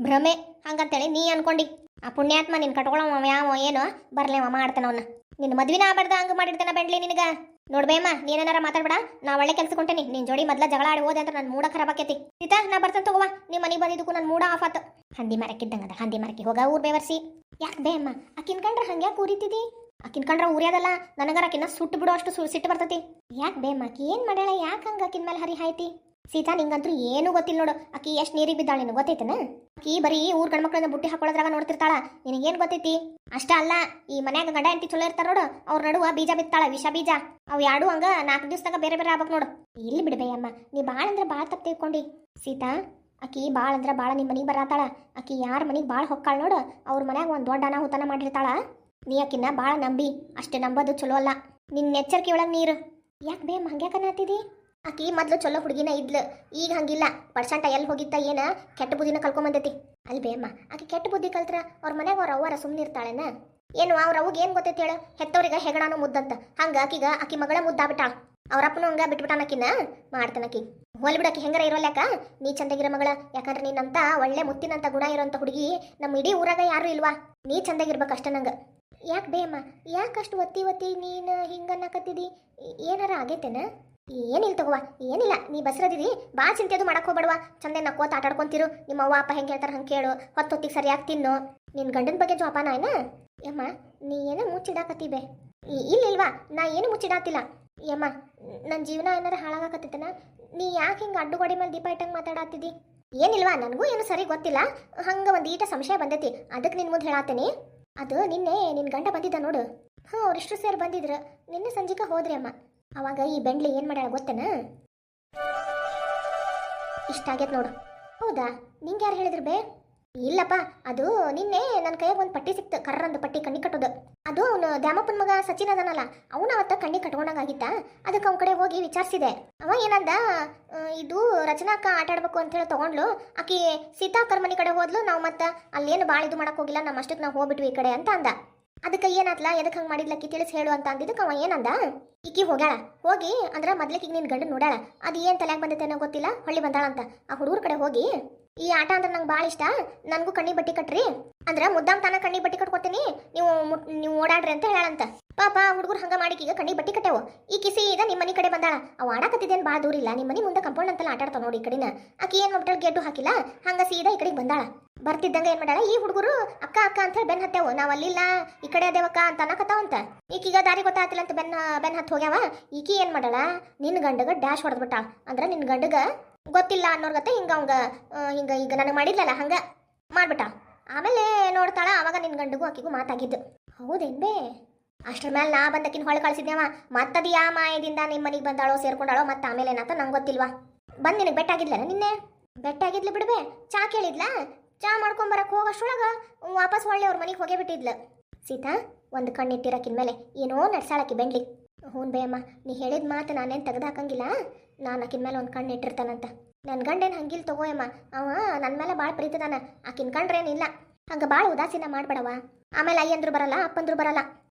ಭ್ರಮೆ ಹಂಗಂತೇಳಿ ನೀ ಅನ್ಕೊಂಡಿ. ಆ ಪುಣ್ಯಾತ್ಮ ನಿನ್ ಕಟ್ಕೊಳ್ಳೋ ಯಾವ ಏನೋ ಬರ್ಲೇವ ಮಾಡ್ತಾನ ಅವನ್ನ. ನಿನ್ನ ಮದ್ವಿನ ಆಗ್ಬಾರ್ದ ಹಂಗ ಮಾಡಿರ್ತೇನ ಬೆಂಡ್ಲಿ ನಿನಗ. ನೋಡ್ಬೇಮ್ಮ ನೀನೇನಾರ ಮಾತಾಡ್ಬೇಡ. ನಾ ಒಳ್ಳೆ ಕೆಲ್ಸ ಕೊಂಟೇನಿ. ನಿನ್ ಜೋಡಿ ಮೊದ್ಲ ಜಗಳ ಆಡಿ ಹೋದೆ ಅಂತ ನನ್ ಮೂಡ ಖರಾಬ್ ಆಕೈತಿ. ಸೀತಾ ನಾ ಬರ್ತೇನೆ ತಗೋವಾ. ನಿಮ್ಮ ಮನೆಗೆ ಬಂದಿದ್ದಕ್ಕೂ ನನ್ ಮೂಡ ಆಫ್ ಆತು. ಹಂದಿ ಮರಕ್ಕಿದ್ದಂಗದ ಹಂದಿ ಮರಕ್ಕೆ ಹೋಗ ಊರ್ ಬೇವರ್ಸಿ. ಯಾಕೆ ಬೇ ಅಮ್ಮ ಆಕಿನ್ ಕಂಡ್ರ ಹಂಗ್ಯಾಕೆ ಊರಿತಿದಿ? ಆಕಿನ್ ಕಂಡ್ರ ಊರ್ಯಾದಲ್ಲ ನನಗರ ಆಕಿನ ಸುಟ್ಟು ಬಿಡೋ ಅಷ್ಟು ಸಿಟ್ಟು ಬರ್ತತಿ. ಯಾಕೆ ಬೇ ಅಮ್ಮ ಆಕಿ ಏನ್ ಮಾಡ್ಯಾಳ? ಯಾಕೆ ಹಂಗ ಆಕಿನ ಮೇಲೆ ಹರಿ ಹಾಯ್ತಿ? ಸೀತಾ ನಿಂಗಂತೂ ಏನು ಗೊತ್ತಿಲ್ಲ ನೋಡು. ಆಕಿ ಎಷ್ಟು ನೀರಿಗೆ ಬಿದ್ದಾಳ ನಿನಗೆ ಗೊತ್ತೈತನ? ಆಕಿ ಬರೀ ಊರ್ ಗಂಡ್ಮಕ್ಳನ್ನ ಬುಟ್ಟಿ ಹಾಕೊಳ್ಳೋದ್ರಾಗ ನೋಡ್ತಿರ್ತಾಳ. ನಿನಗೇನು ಗೊತ್ತೈತಿ? ಅಷ್ಟ ಅಲ್ಲ, ಈ ಮನ್ಯಾಗ ಗಂಡ ಹೆಂಡತಿ ಚಲೋ ಇರ್ತಾರ ನೋಡು, ಅವ್ರ ನಡುವ ಬೀಜ ಬಿತ್ತಾಳ, ವಿಷ ಬೀಜ. ಅವು ಯಾಡು ಹಂಗ 4 ದಿವಸದಾಗ ಬೇರೆ ಬೇರೆ ಆಗ್ಬೇಕು ನೋಡು. ಇಲ್ಲಿ ಬಿಡ್ಬೇಯಮ್ಮ, ನೀ ಭಾಳ ಅಂದ್ರೆ ಭಾಳ ತಪ್ಪು ತಿಳ್ಕೊಂಡಿ. ಸೀತಾ ಆಕಿ ಭಾಳ ಅಂದ್ರೆ ಭಾಳ ನಿಮ್ಮ ಮನೆಗೆ ಬರತ್ತಾಳ. ಆಕಿ ಯಾರ ಮನೆಗೆ ಭಾಳ ಹೊಕ್ಕಾಳ ನೋಡು, ಅವ್ರ ಮನ್ಯಾಗ ಒಂದು ದೊಡ್ಡ ಅನಾಹುತನ ಮಾಡಿರ್ತಾಳ. ನೀ ಆಕಿನ ಭಾಳ ನಂಬಿ ಅಷ್ಟೇ ನಂಬೋದು ಚಲೋ ಅಲ್ಲ. ನಿನ್ನ ಎಚ್ಚರಿಕೆ ಒಳಗೆ ನೀರು. ಯಾಕೆ ಬೇ ಹಂಗ್ಯಾಕನ್ನತ್ತಿದಿ? ಆಕಿ ಮೊದ್ಲು ಚಲೋ ಹುಡುಗಿನ ಇದ್ಲು, ಈಗ ಹಂಗಿಲ್ಲ. ಪರ್ಸಂಟ ಎಲ್ಲಿ ಹೋಗಿತ್ತ ಏನ ಕೆಟ್ಟ ಬುದ್ಧಿನ ಕಲ್ಕೊಂಬಂದೈತಿ. ಅಲ್ಲಿ ಬೇ ಅಮ್ಮ ಆಕಿ ಕೆಟ್ಟ ಬುದ್ಧಿ ಕಲ್ತ್ರ ಅವ್ರ ಮನ್ಯಾಗ ಅವ್ರ ಅವ್ವಾರ ಸುಮ್ಮನಿರ್ತಾಳೆನ? ಏನು ಅವ್ರ ಅವ್ಗೆ ಏನು ಗೊತ್ತೈತಿ ಹೇಳ? ಹೆತ್ತವ್ರಿಗೆ ಹೆಗಣಾನು ಮುದ್ದಂತ. ಹಂಗ ಆಕಿ ಮಗಳ ಮುದ್ದಾಬಿಟ್ಟಾಳ. ಅವ್ರಪ್ಪನು ಹಂಗ ಬಿಟ್ಬಿಟ್ಟಾನಕಿನ ಮಾಡ್ತಾನಕಿ. ಹೋಲ್ ಬಿಡಾಕಿ ಹೆಂಗಾರ ಇರೋಲ್ಯಾಕ? ನೀ ಚಂದಾಗಿರೋ ಮಗಳ. ಯಾಕಂದ್ರೆ ನೀನಂತ ಒಳ್ಳೆ ಮುತ್ತಿನಂತ ಗುಣ ಇರೋಂಥ ಹುಡುಗಿ ನಮ್ಮ ಇಡೀ ಊರಾಗ ಯಾರು ಇಲ್ವಾ. ನೀ ಚಂದಾಗಿರ್ಬೇಕಷ್ಟ ನಂಗೆ. ಯಾಕೆ ಬೇ ಅಮ್ಮ ಯಾಕಷ್ಟು ಒತ್ತಿ ನೀನು ಹಿಂಗನ್ನಕತ್ತಿದಿ? ಏನಾರ ಆಗೈತೇನ? ಏನಿಲ್ಲ ತಗೋವಾ, ಏನಿಲ್ಲ. ನೀ ಬಸ್ರದಿದಿ, ಬಾ ಚಿಂತೆ ಅದು ಮಾಡಕ್ ಹೋಗ್ಬೇಡವಾ. ಚಂದೆ ನಕ್ಕೋತ ಆಟಾಡ್ಕೊಂತಿರು. ನಿಮ್ಮ ಅವ್ವ ಅಪ್ಪ ಹೆಂಗೆ ಹೇಳ್ತಾರೆ ಹಂಗೆ ಕೇಳು. ಹೊತ್ತೊತ್ತಿಗೆ ಸರಿಯಾಗಿ ತಿನ್ನು. ನಿನ್ನ ಗಂಡನ ಬಗ್ಗೆ ಜೋಪಾನ ಏನ? ಯಮ್ಮ ನೀ ಏನೋ ಮುಚ್ಚಿಡಾಕತ್ತೀಬೆ. ಇಲ್ವಾ ನಾ ಏನು ಮುಚ್ಚಿಡಾತಿಲ್ಲ. ಯಮ್ಮ ನನ್ನ ಜೀವನ ಏನಾರ ಹಾಳಾಗಕತ್ತಿತ್ತನ? ನೀ ಯಾಕೆ ಹಿಂಗೆ ಅಡ್ಡುಗೋಡಿ ಮೇಲೆ ದೀಪ ಇಟ್ಟಂಗೆ ಮಾತಾಡತ್ತಿದ್ದಿ? ಏನಿಲ್ವಾ, ನನಗೂ ಏನು ಸರಿ ಗೊತ್ತಿಲ್ಲ. ಹಂಗೆ ಒಂದು ಈಟ ಸಂಶಯ ಬಂದೈತಿ, ಅದಕ್ಕೆ ನಿನ್ನ ಮುಂದೆ ಹೇಳಾತೇನಿ. ಅದು ನಿನ್ನೆ ನಿನ್ನ ಗಂಡ ಬಂದಿದ್ದ ನೋಡು. ಅವರಿಷ್ಟು ಸೇರಿ ಬಂದಿದ್ರು. ನಿನ್ನೆ ಸಂಜಿಕ ಹೋದ್ರಿ ಅಮ್ಮ. ಅವಾಗ ಈ ಬೆಂಡ್ಲಿ ಏನು ಮಾಡ್ಯಾಳ ಗೊತ್ತೇನ? ಇಷ್ಟ ಆಗೈತೆ ನೋಡು. ಹೌದಾ, ನಿಂಗೆ ಯಾರು ಹೇಳಿದ್ರು ಬೇ? ಇಲ್ಲಪ್ಪ, ಅದು ನಿನ್ನೆ ನನ್ನ ಕೈಯಾಗ ಒಂದು ಪಟ್ಟಿ ಸಿಕ್ತು, ಕರ್ರಂದು ಪಟ್ಟಿ ಕಣ್ಣಿ ಕಟ್ಟೋದು. ಅದು ಅವನು ದ್ಯಾಮಪ್ಪನ ಮಗ ಸಚಿನ್ ಅದನಲ್ಲ, ಅವನ ಅವತ್ತ ಕಣ್ಣಿ ಕಟ್ಕೊಂಡಂಗಾಗಿತ್ತ. ಅದಕ್ಕೆ ಅವ್ನ ಕಡೆ ಹೋಗಿ ವಿಚಾರಿಸಿದೆ. ಅವ ಏನಂದ, ಇದು ರಚನಾಕ್ಕ ಆಟ ಆಡ್ಬೇಕು ಅಂತ ಹೇಳಿ ತಗೊಂಡ್ಲು. ಆಕಿ ಸೀತಾಕರ್ ಮನೆ ಕಡೆ ಹೋದ್ಲು. ನಾವು ಮತ್ತೆ ಅಲ್ಲೇನು ಭಾಳ ಇದು ಮಾಡಕ್ ಹೋಗಿಲ್ಲ, ನಮ್ಮ ಅಷ್ಟಕ್ಕೆ ನಾವು ಹೋಗ್ಬಿಟ್ವಿ ಈ ಕಡೆ ಅಂತ ಅಂದ. ಅದಕ್ಕೆ ಏನಾತ್ಲ, ಎದಕ್ಕೆ ಹಂಗೆ ಮಾಡಿದ್ಲಕ್ಕಿ ತಿಳಿಸಿ ಹೇಳು ಅಂತ ಅಂದಿದ್ದಕ್ಕೆ ಅವ ಏನಂದ, ಈಕಿ ಹೋಗ್ಯಾಳ, ಹೋಗಿ ಅಂದ್ರೆ ಮೊದ್ಲಿಕ್ಕೆ ನಿನ್ನ ಗಂಡ ನೋಡ್ಯಾಳ. ಅದು ಏನು ತಲೆಯಾಗ ಬಂದೈತೆ ಅನ್ನೋ ಗೊತ್ತಿಲ್ಲ, ಹೊಳ್ಳಿ ಬಂದಾಳಂತ. ಆ ಹುಡುಗರ ಕಡೆ ಹೋಗಿ, ಈ ಆಟ ಅಂದ್ರೆ ನಂಗೆ ಭಾಳ ಇಷ್ಟ, ನನಗೂ ಕಣ್ಣಿ ಬಟ್ಟಿ ಕಟ್ರಿ ಅಂದ್ರೆ ಮುದ್ದಾಮ್ ತಾನ ಕಣ್ಣಿ ಬಟ್ಟಿ ಕಟ್ಕೊತೀನಿ, ನೀವು ಓಡಾಡ್ರಿ ಅಂತ ಹೇಳಂತ. ಪಾಪ ಹುಡುಗರು ಹಂಗ ಮಾಡಿಕೀಗ ಕಣ್ಣಿ ಬಟ್ಟಿ ಕಟ್ಟಾವು. ಈ ಕಿಸಿ ಈಗ ನಿಮ್ಮ ಮನೆ ಕಡೆ ಬಂದಾಳ. ಅವು ಆಡಾಕತ್ತಿದ್ದೇನು ಭಾಳ ದೂರ ಇಲ್ಲ, ನಿಮ್ಮ ಮನೆ ಮುಂದೆ ಕಂಪೌಂಡ್ ಅಂತೆಲ್ಲ ಆಟ ಆಡ್ತಾವ ನೋಡಿ. ಈ ಕಡೆನ ಆಕಿ ಏನು ಮಾಡ್ತಾಳೆ, ಗೇಟು ಹಾಕಿಲ್ಲ, ಹಂಗ ಸೀದಾ ಈ ಕಡೆಗೆ ಬಂದಾಳ. ಬರ್ತಿದ್ದಂಗೆ ಏನು ಮಾಡ್ಯಾಳ, ಈ ಹುಡುಗರು ಅಕ್ಕ ಅಕ್ಕ ಅಂತ ಹೇಳಿ ಬೆನ್ ಹತ್ತೇವು. ನಾವು ಅಲ್ಲಿಲ್ಲ ಈ ಕಡೆ ಅದೇವಕ್ಕ ಅಂತ ಅನ್ನಕತ್ತಾವಂತ. ಈಕೀಗ ದಾರಿ ಗೊತ್ತಾಗ್ತಿಲ್ಲ ಅಂತ ಬೆನ್ ಹತ್ತು ಹೋಗ್ಯಾವ. ಈಕಿ ಏನು ಮಾಡಾಳ, ನಿನ್ನ ಗಂಡಗ ಡ್ಯಾಶ್ ಹೊಡೆದ್ಬಿಟ್ಟಾಳ. ಅಂದ್ರೆ ನಿನ್ನ ಗಂಡಗ ಗೊತ್ತಿಲ್ಲ ಅನ್ನೋರ್ಗತ್ತೆ ಹಿಂಗ ಈಗ ನನಗೆ ಮಾಡಿದ್ಲಲ್ಲ ಹಂಗ ಮಾಡ್ಬಿಟ್ಟ. ಆಮೇಲೆ ನೋಡ್ತಾಳ, ಅವಾಗ ನಿನ್ನ ಗಂಡಗೂ ಆಕಿಗೂ ಮಾತಾಗಿದ್ದು. ಹೌದೇನ್ ಬೇ? ಅಷ್ಟ್ರ ಮೇಲೆ ನಾ ಬಂದಕಿನ ಹೊಳೆ ಕಳ್ಸಿದ್ನೇವ. ಮತ್ತದು ಯಾ ಮಾಯದಿಂದ ನಿಮ್ಮ ಮನೆಗೆ ಬಂದಾಳೋ ಸೇರ್ಕೊಂಡಾಳೋ, ಮತ್ತೆ ಆಮೇಲೆ ಏನಾತ ನಂಗೆ ಗೊತ್ತಿಲ್ವಾ. ಬಂದು ನಿನಗೆ ಬೆಟ್ಟಾಗಿದ್ಲನ? ನಿನ್ನೆ ಬೆಟ್ಟಾಗಿದ್ಲು ಬಿಡ್ಬೇ. ಚಾ ಕೇಳಿದ್ಲಾ? ಚಾ ಮಾಡ್ಕೊಂಬರಕ್ಕೆ ಹೋಗೋಷ್ರೊಳಗೆ ವಾಪಸ್ ಹೊಳ್ಳಿ ಅವ್ರ ಮನೆಗೆ ಹೋಗೇ ಬಿಟ್ಟಿದ್ಲು. ಸೀತಾ ಒಂದು ಕಣ್ಣಿಟ್ಟಿರಕಿನ ಮೇಲೆ ಏನೋ ನಡ್ಸಾಳಕಿ ಬೆಂಡ್ಲಿ. ಹ್ಞೂ ಬೇ ಅಮ್ಮ, ನೀ ಹೇಳಿದ ಮಾತು ನಾನೇನು ತೆಗೆದು ಹಾಕಂಗಿಲ್ಲ. ನಾನು ಆಕಿನ ಮೇಲೆ ಒಂದು ಕಣ್ಣು ಇಟ್ಟಿರ್ತಾನಂತ. ನನ್ನ ಗಂಡೇನು ಹಂಗಿಲ್ ತಗೋಯಮ್ಮ, ಅವ ನನ್ನ ಮೇಲೆ ಭಾಳ ಪ್ರೀತಿದಾನ. ಆಕಿನ ಕಂಡ್ರೇನಿಲ್ಲ, ಹಂಗೆ ಭಾಳ ಉದಾಸೀನ ಮಾಡಬೇಡವ. ಆಮೇಲೆ ಅಯ್ಯಂದ್ರು ಬರಲ್ಲ, ಅಪ್ಪಂದ್ರು ಬರಲ್ಲ.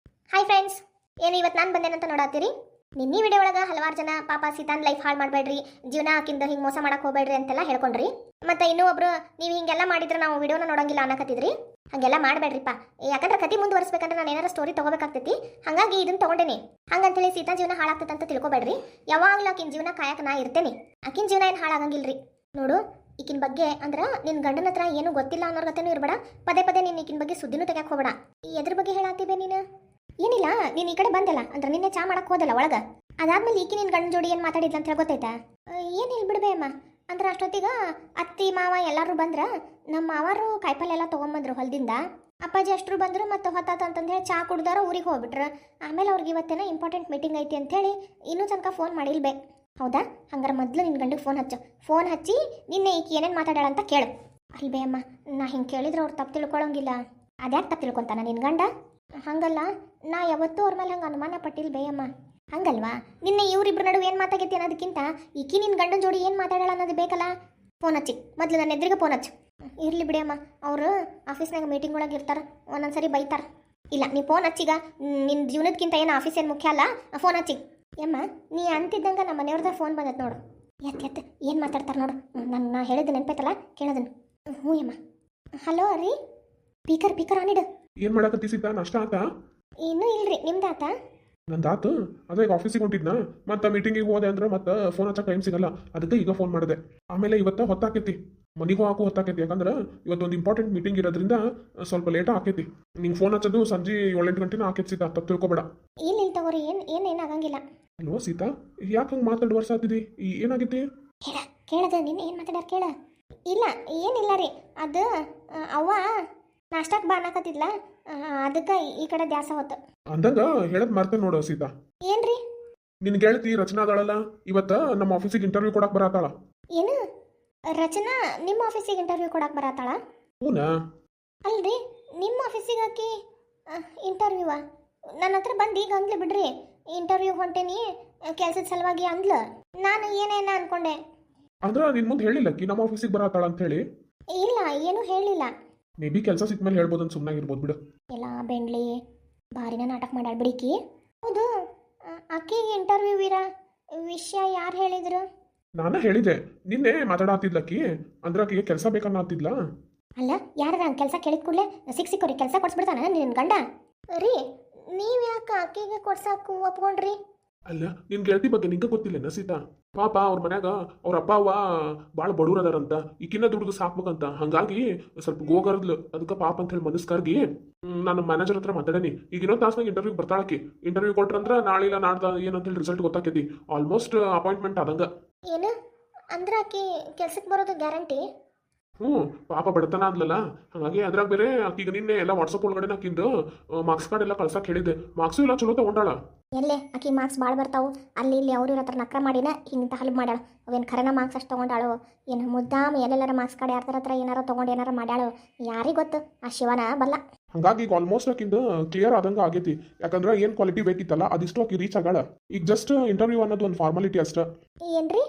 ಹಾಯ್ ಫ್ರೆಂಡ್ಸ್, ಏನು ಇವತ್ತು ನಾನು ಬಂದೇನಂತ ನೋಡತ್ತೀರಿ? ನಿನ್ನೆ ವಿಡಿಯೋ ಒಳಗೆ ಹಲವಾರು ಜನ ಪಾಪ ಸೀತಾನ್ ಲೈಫ್ ಹಾಳು ಮಾಡಬೇಡ್ರಿ, ಜೀವನ ಆಕಿಂದ ಹಿಂಗೆ ಮೋಸ ಮಾಡಕ್ಕೆ ಹೋಗ್ಬೇಡ್ರಿ ಅಂತೆಲ್ಲ ಹೇಳ್ಕೊಂಡ್ರಿ. ಮತ್ತು ಇನ್ನೂ ಒಬ್ರು ನೀವು ಹಿಂಗೆಲ್ಲ ಮಾಡಿದ್ರೆ ನಾವು ವಿಡಿಯೋನ ನೋಡೋಂಗಿಲ್ಲ ಅನ್ನಕತ್ತಿದ್ರಿ. ಹಾಗೆಲ್ಲ ಮಾಡಬೇಡ್ರಿಪ್ಪ. ಯಾಕಂದ್ರೆ ಕತಿ ಮುಂದುವರಿಸ್ಬೇಕಂದ್ರೆ ನಾನು ಏನಾರ ಸ್ಟೋರಿ ತೊಗೋಬೇಕಾಗ್ತೈತಿ. ಹಾಗಾಗಿ ಇದನ್ನು ತೊಗೊಂಡೇನಿ. ಹಂಗಂತೇಳಿ ಸೀತಾ ಜೀವನ ಹಾಳಾಗ್ತೈತೆ ಅಂತ ತಿಳ್ಕೊಬೇಡ್ರಿ. ಯಾವಾಗಲೂ ಆಕಿನ ಜೀವನ ಕಾಯಕ್ಕೆ ನಾ ಇರ್ತೇನೆ. ಆಕಿನ ಜೀವನ ಏನು ಹಾಳಾಗಂಗಿಲ್ರಿ. ನೋಡು, ಈಕಿನ ಬಗ್ಗೆ ಅಂದ್ರೆ ನಿನ್ನ ಗಂಡನ ಹತ್ರ ಏನೂ ಗೊತ್ತಿಲ್ಲ ಅನ್ನೋರ್ಗತೆನೂ ಇರಬೇಡ. ಪದೇ ಪದೇ ನೀನು ಈಕಿನ ಬಗ್ಗೆ ಸುದ್ದಿನೂ ತೆಗೆಯಕ್ಕೆ ಹೋಗಬೇಡ. ಎದ್ರ ಬಗ್ಗೆ ಹೇಳಾತಿಬೆ ನೀನು? ಏನಿಲ್ಲ, ನೀನು ಈ ಕಡೆ ಬಂದಲ್ಲ ಅಂದ್ರೆ ನಿನ್ನೆ ಚಾ ಮಾಡಕ್ಕೆ ಹೋದಲ್ಲ ಒಳಗೆ. ಅದಾದ್ಮೇಲೆ ಈಕಿ ನಿನ್ನ ಗಂಡನ ಜೋಡಿ ಏನು ಮಾತಾಡಿದ್ಲ ಅಂತ ಹೇಳಿ ಗೊತ್ತೈತಾ? ಏನಿಲ್ಲ ಬಿಡ್ಬೇ ಅಮ್ಮ. ಅಂದ್ರೆ ಅಷ್ಟೊತ್ತಿಗೆ ಅತ್ತಿ ಮಾವ ಎಲ್ಲರೂ ಬಂದ್ರೆ ನಮ್ಮ ಮಾವಾರು ಕಾಯಿಪಲ್ಲೆ ಎಲ್ಲ ತೊಗೊಂಬಂದ್ರು ಹೊಲದಿಂದ. ಅಪ್ಪಾಜಿ ಅಷ್ಟರು ಬಂದರು. ಮತ್ತು ಹೊತ್ತಾತ ಅಂತಂದು ಹೇಳಿ ಚಾ ಕುಡ್ದಾರ ಊರಿಗೆ ಹೋಗ್ಬಿಟ್ರು. ಆಮೇಲೆ ಅವ್ರಿಗೆ ಇವತ್ತೇನೋ ಇಂಪಾರ್ಟೆಂಟ್ ಮೀಟಿಂಗ್ ಐತಿ ಅಂಥೇಳಿ ಇನ್ನೂ ತನಕ ಫೋನ್ ಮಾಡಿಲ್ಬೇ. ಹೌದಾ? ಹಂಗಾರೆ ಮೊದಲು ನಿನ್ನ ಗಂಡಿಗೆ ಫೋನ್ ಹಚ್ಚಿ ನಿನ್ನೆ ಈಕಿ ಏನೇನು ಮಾತಾಡಾಳ ಅಂತ ಕೇಳು. ಅಲ್ಬೇ ಅಮ್ಮ, ನಾ ಹಿಂಗೆ ಕೇಳಿದ್ರೆ ಅವ್ರು ತಪ್ಪು ತಿಳ್ಕೊಳಂಗಿಲ್ಲ. ಅದ್ಯಾಕೆ ತಪ್ಪು ತಿಳ್ಕೊತಾನ ನಿನ್ನ ಗಂಡ? ಹಂಗಲ್ಲ, ನಾ ಯಾವತ್ತೂ ಅವ್ರ ಮೇಲೆ ಹಂಗೆ ಅನುಮಾನ ಪಟ್ಟಿಲ್ಲ ಬೇ ಅಮ್ಮ. ಹಂಗಲ್ವಾ ನಿನ್ನೆ ಇವರಿಬ್ರು ನಡುವೆ ಏನು ಮಾತಾಗೈತಿ ಅನ್ನೋದಕ್ಕಿಂತ ಈಕಿ ನಿನ್ನ ಗಂಡನ ಜೋಡಿ ಏನು ಮಾತಾಡೋಣ ಅನ್ನೋದು ಬೇಕಲ್ಲ. ಫೋನ್ ಹಚ್ಚಿ ಮೊದಲು ನನ್ನ ಎದುರಿಗೆ ಫೋನ್ ಹಚ್ಚು. ಇರಲಿ ಬಿಡಿಯಮ್ಮ, ಅವರು ಆಫೀಸ್ನಾಗ ಮೀಟಿಂಗ್ ಒಳಗೆ ಇರ್ತಾರೆ, ಒಂದೊಂದ್ಸರಿ ಬೈತಾರೆ. ಇಲ್ಲ ನೀ ಫೋನ್ ಹಚ್ಚಿಗ, ನಿನ್ನ ಜೀವನಕ್ಕಿಂತ ಏನು ಆಫೀಸ್ ಏನು ಮುಖ್ಯ ಅಲ್ಲ, ಫೋನ್ ಹಚ್ಚಿ. ಯಮ್ಮ ನೀ ಅಂತಿದ್ದಂಗೆ ನಮ್ಮ ಮನೆಯವ್ರದ್ದು ಫೋನ್ ಬಂದೈತೆ ನೋಡು. ಎತ್ತು ಏನು ಮಾತಾಡ್ತಾರೆ ನೋಡು. ನಾ ಹೇಳಿದ್ದು ನೆನಪೈತಲ್ಲ, ಕೇಳೋದನ್ನು. ಹ್ಞೂ ಯಮ್ಮ. ಹಲೋ ರೀ, ಪೀಕರ್ ಆನಿಡು. ಏನ್ ಮಾಡಕತ್ತಿ ಸೀತಾ, ನಾಷ್ಟ ಆತಾ? ಇನ್ನೂ ಇಲ್ರಿ, ನಿಮ್ದಾತ? ನಂದಾತು. ಅದೇ ಈಗ ಆಫೀಸಿಗೆ ಹೊಂಟಿದ್ನ, ಮತ್ತೆ ಮೀಟಿಂಗಿಗೆ ಹೋದೆ ಅಂದ್ರೆ ಮತ್ತೆ ಫೋನ್ ಹಚ್ಚಕ್ಕೆ ಟೈಮ್ ಸಿಗಲ್ಲ, ಅದಕ್ಕೆ ಈಗ ಫೋನ್ ಮಾಡಿದೆ. ಆಮೇಲೆ ಇವತ್ತು ಹೊತ್ತಾಕೈತಿ, ಮನೆಗೂ ಹಾಕು ಹೊತ್ತಾಕೈತಿ, ಯಾಕಂದ್ರೆ ಇವತ್ತೊಂದು ಇಂಪಾರ್ಟೆಂಟ್ ಮೀಟಿಂಗ್ ಇರೋದ್ರಿಂದ ಸ್ವಲ್ಪ ಲೇಟ್ ಆಕೈತಿ. ನಿಂಗೆ ಫೋನ್ ಹಚ್ಚೋದು ಸಂಜೆ 7-8 ಗಂಟೆನ ಆಕೈತಿ ಸೀತಾ, ತಪ್ಪು ತಿಳ್ಕೊಬೇಡ. ಇಲ್ಲ ತಗೋರಿ, ಏನು ಆಗಂಗಿಲ್ಲ. ಅಲ್ವೋ ಸೀತಾ, ಯಾಕೆ ಹಂಗೆ ಮಾತಾಡಿ ವರ್ಷ ಆಗ್ತಿದಿ, ಏನಾಗೈತಿ? ಕೇಳದ ನೀನು ಏನು ಮಾತಾಡ್ಯಾರ ಕೇಳ. ಇಲ್ಲ ಏನಿಲ್ಲ ರೀ, ಅದು ಅವ್ವ ನಾಷ್ಟಕ್ಕೆ ಬಾ ಅನ್ನಕತ್ತಿದ್ಲ, ಅದಕ್ಕೆ ಈ ಕಡೆ ದ್ಯಾಸ ಹೊತ್ತು. ಅಂದಂಗ ಹೇಳದ್ ಮರ್ತೇನೆ ನೋಡು ಸೀತಾ. ಏನ್ರಿ? ನಿನ್ ಗೆಳತಿ ರಚನಾ ಅದಾಳಲ್ಲ, ಇವತ್ತ ನಮ್ಮ ಆಫೀಸಿಗೆ ಇಂಟರ್ವ್ಯೂ ಕೊಡಕ್ ಬರತ್ತಾಳ. ಏನು ರಚನಾ ನಿಮ್ಮ ಆಫೀಸಿಗೆ ಇಂಟರ್ವ್ಯೂ ಕೊಡಕ್ಕೆ ಬರತ್ತಾಳ? ಹೂನಾ? ಅಲ್ರಿ ನಿಮ್ಮ ಆಫೀಸಿಗೆ ಹಾಕಿ ಇಂಟರ್ವ್ಯೂವ ನನ್ನ ಹತ್ರ ಬಂದು ಈಗ ಅಂದ್ಲು ಬಿಡ್ರಿ, ಇಂಟರ್ವ್ಯೂ ಹೊಂಟೇನಿ ಕೆಲಸದ ಸಲುವಾಗಿ ಅಂದ್ಲು. ನಾನು ಏನೇನ ಅನ್ಕೊಂಡೆ. ಅಂದ್ರ ನಿನ್ ಮುಂದೆ ಹೇಳಿಲ್ಲಕ್ಕಿ ನಮ್ಮ ಆಫೀಸಿಗೆ ಬರತ್ತಾಳ ಅಂತ ಹೇಳಿ? ಇಲ್ಲ ಏನೂ ಹೇಳಿಲ್ಲ. ಮೇ ಬಿ ಕೆಲಸ ಸಿಕ್ಕ ಮೇಲೆ ಹೇಳ್ಬೋದು ಅಂತ ಸುಮ್ಮನಾಗಿರ್ಬೋದು ಬಿಡು. ಎಲ್ಲ ಬೆಂಡ್ಲಿ ಭಾರಿನ ನಾಟಕ ಮಾಡ್ಯಾಳ ಬಿಡಿಕಿ. ಹೌದು, ಅಕ್ಕಿಗೆ ಇಂಟರ್ವ್ಯೂ ವಿಷಯ ಯಾರು ಹೇಳಿದ್ರು? ನಾನು ಹೇಳಿದೆ ನಿನ್ನೆ ಮಾತಾಡತ್ತಿದ್ಲಕ್ಕಿ, ಅಂದ್ರೆ ಆಕಿಗೆ ಕೆಲಸ ಬೇಕನ್ನ ಹತ್ತಿದ್ಲ. ಅಲ್ಲ ಯಾರ ಕೆಲಸ ಕೇಳಿದ ಕೂಡಲೇ ಸಿಕ್ಕೋರಿ ಕೆಲಸ ಕೊಡ್ಸ್ಬಿಡ್ತಾನ ನಿನ್ನ ಗಂಡ? ರೀ ನೀವು ಯಾಕೆ ಅಕ್ಕಿಗೆ ಕೊಡ್ಸಕ್ಕೆ ಒಪ್ಕೊಂಡ್ರಿ? ಅಲ್ಲ ನಿನ್ ಗೆಳತಿ ಬಗ್ಗೆ ನಿಂಗೆ ಗೊತ್ತಿಲ್ಲ ಸೀತಾ? ಪಾಪ ಅವ್ರ ಮನ್ಯಾಗ ಅವ್ರ ಅಪ್ಪ ಅವ್ವ ಭಾಳ ಬಡವ್ರ ಅದಾರಂತ, ಈಕಿನ್ನ ದುಡ್ದು ಸಾಕ್ಬೇಕಂತ, ಹಂಗಾಗಿ ಸ್ವಲ್ಪ ಗೋಗರ್ದ್ಲು. ಅದಕ್ಕೆ ಪಾಪ ಅಂತ ಹೇಳಿ ಮನಸ್ಕರ್ಗಿ ನಾನು ಮ್ಯಾನೇಜರ್ ಹತ್ರ ಮಾತಾಡೇನಿ. ಈಗ ಇನ್ನೊಂದು ತಾಸ್ನಾಗ ಇಂಟರ್ವ್ಯೂ ಬರ್ತಾಳಕಿ. ಇಂಟರ್ವ್ಯೂ ಕೊಟ್ರಂದ್ರ ನಾಳೆ ಇಲ್ಲ ನಾಡ್ದ ಏನಂತ ಹೇಳಿ ರಿಸಲ್ಟ್ ಗೊತ್ತಾಕೈತಿ. ಆಲ್ಮೋಸ್ಟ್ ಅಪಾಯಿಂಟ್ಮೆಂಟ್ ಆದಂಗ. ಏನು ಅಂದ್ರೆ ಆಕಿ ಕೆಲ್ಸಕ್ಕೆ ಬರೋದು ಗ್ಯಾರಂಟಿ? ಪಾಪ ಬಡತನ ಅಂದ್ಲಲ್ಲ, ಹಾಗಾಗಿ ಅದ್ರಾಗ ಬೇರೆ ಆಕಿಗ ನಿನ್ನೆ ಎಲ್ಲ ವಾಟ್ಸಪ್ ಒಳಗಡೆ ಆಕಿಂದು ಮಾರ್ಕ್ಸ್ ಕಾರ್ಡ್ ಎಲ್ಲ ಕಳ್ಸಕ್ ಹೇಳಿದ್ದೆ. ಮಾರ್ಕ್ಸು ಇಲ್ಲ ಚಲೋ ತಗೊಂಡಾಳ. ಎಲ್ಲೇ ಆಕಿ ಮಾರ್ಕ್ಸ್ ಭಾಳ ಬರ್ತಾವು, ಅಲ್ಲಿ ಇಲ್ಲಿ ಅವ್ರ ಹತ್ರ ನಕ್ರ ಮಾಡಿನ ಹಿಂಗೆ ಹಲ್ಬ್ ಮಾಡ್ಯಾಳ. ಅವೇನು ಖರೇನ ಮಾರ್ಕ್ಸ್ ಅಷ್ಟು ತೊಗೊಂಡಾಳು ಏನು ಮುದ್ದಾಮ ಎಲ್ಲೆಲ್ಲಾರ ಮಾರ್ಕ್ಸ್ ಕಾರ್ಡ್ ಯಾರ್ದಾರ ಹತ್ರ ಏನಾರ ತೊಗೊಂಡು ಏನಾರ ಮಾಡ್ಯಾಳು, ಯಾರಿಗೆ ಗೊತ್ತು, ಆ ಶಿವನ ಬಲ್ಲ. ಹಂಗಾಗಿ ಈಗ ಆಲ್ಮೋಸ್ಟ್ ಆಕಿಂದು ಕ್ಲಿಯರ್ ಆದಂಗ ಆಗೈತಿ. ಯಾಕಂದ್ರೆ ಏನ್ ಕ್ವಾಲಿಟಿ ಬೇಕಿತ್ತಲ್ಲ ಅದಿಷ್ಟು ಆಕಿ ರೀಚ್ ಆಗಾಳ. ಈಗ ಜಸ್ಟ್ ಇಂಟರ್ವ್ಯೂ ಅನ್ನೋದು ಒಂದು ಫಾರ್ಮಾಲಿಟಿ ಅಷ್ಟ. ಏನ್ರಿ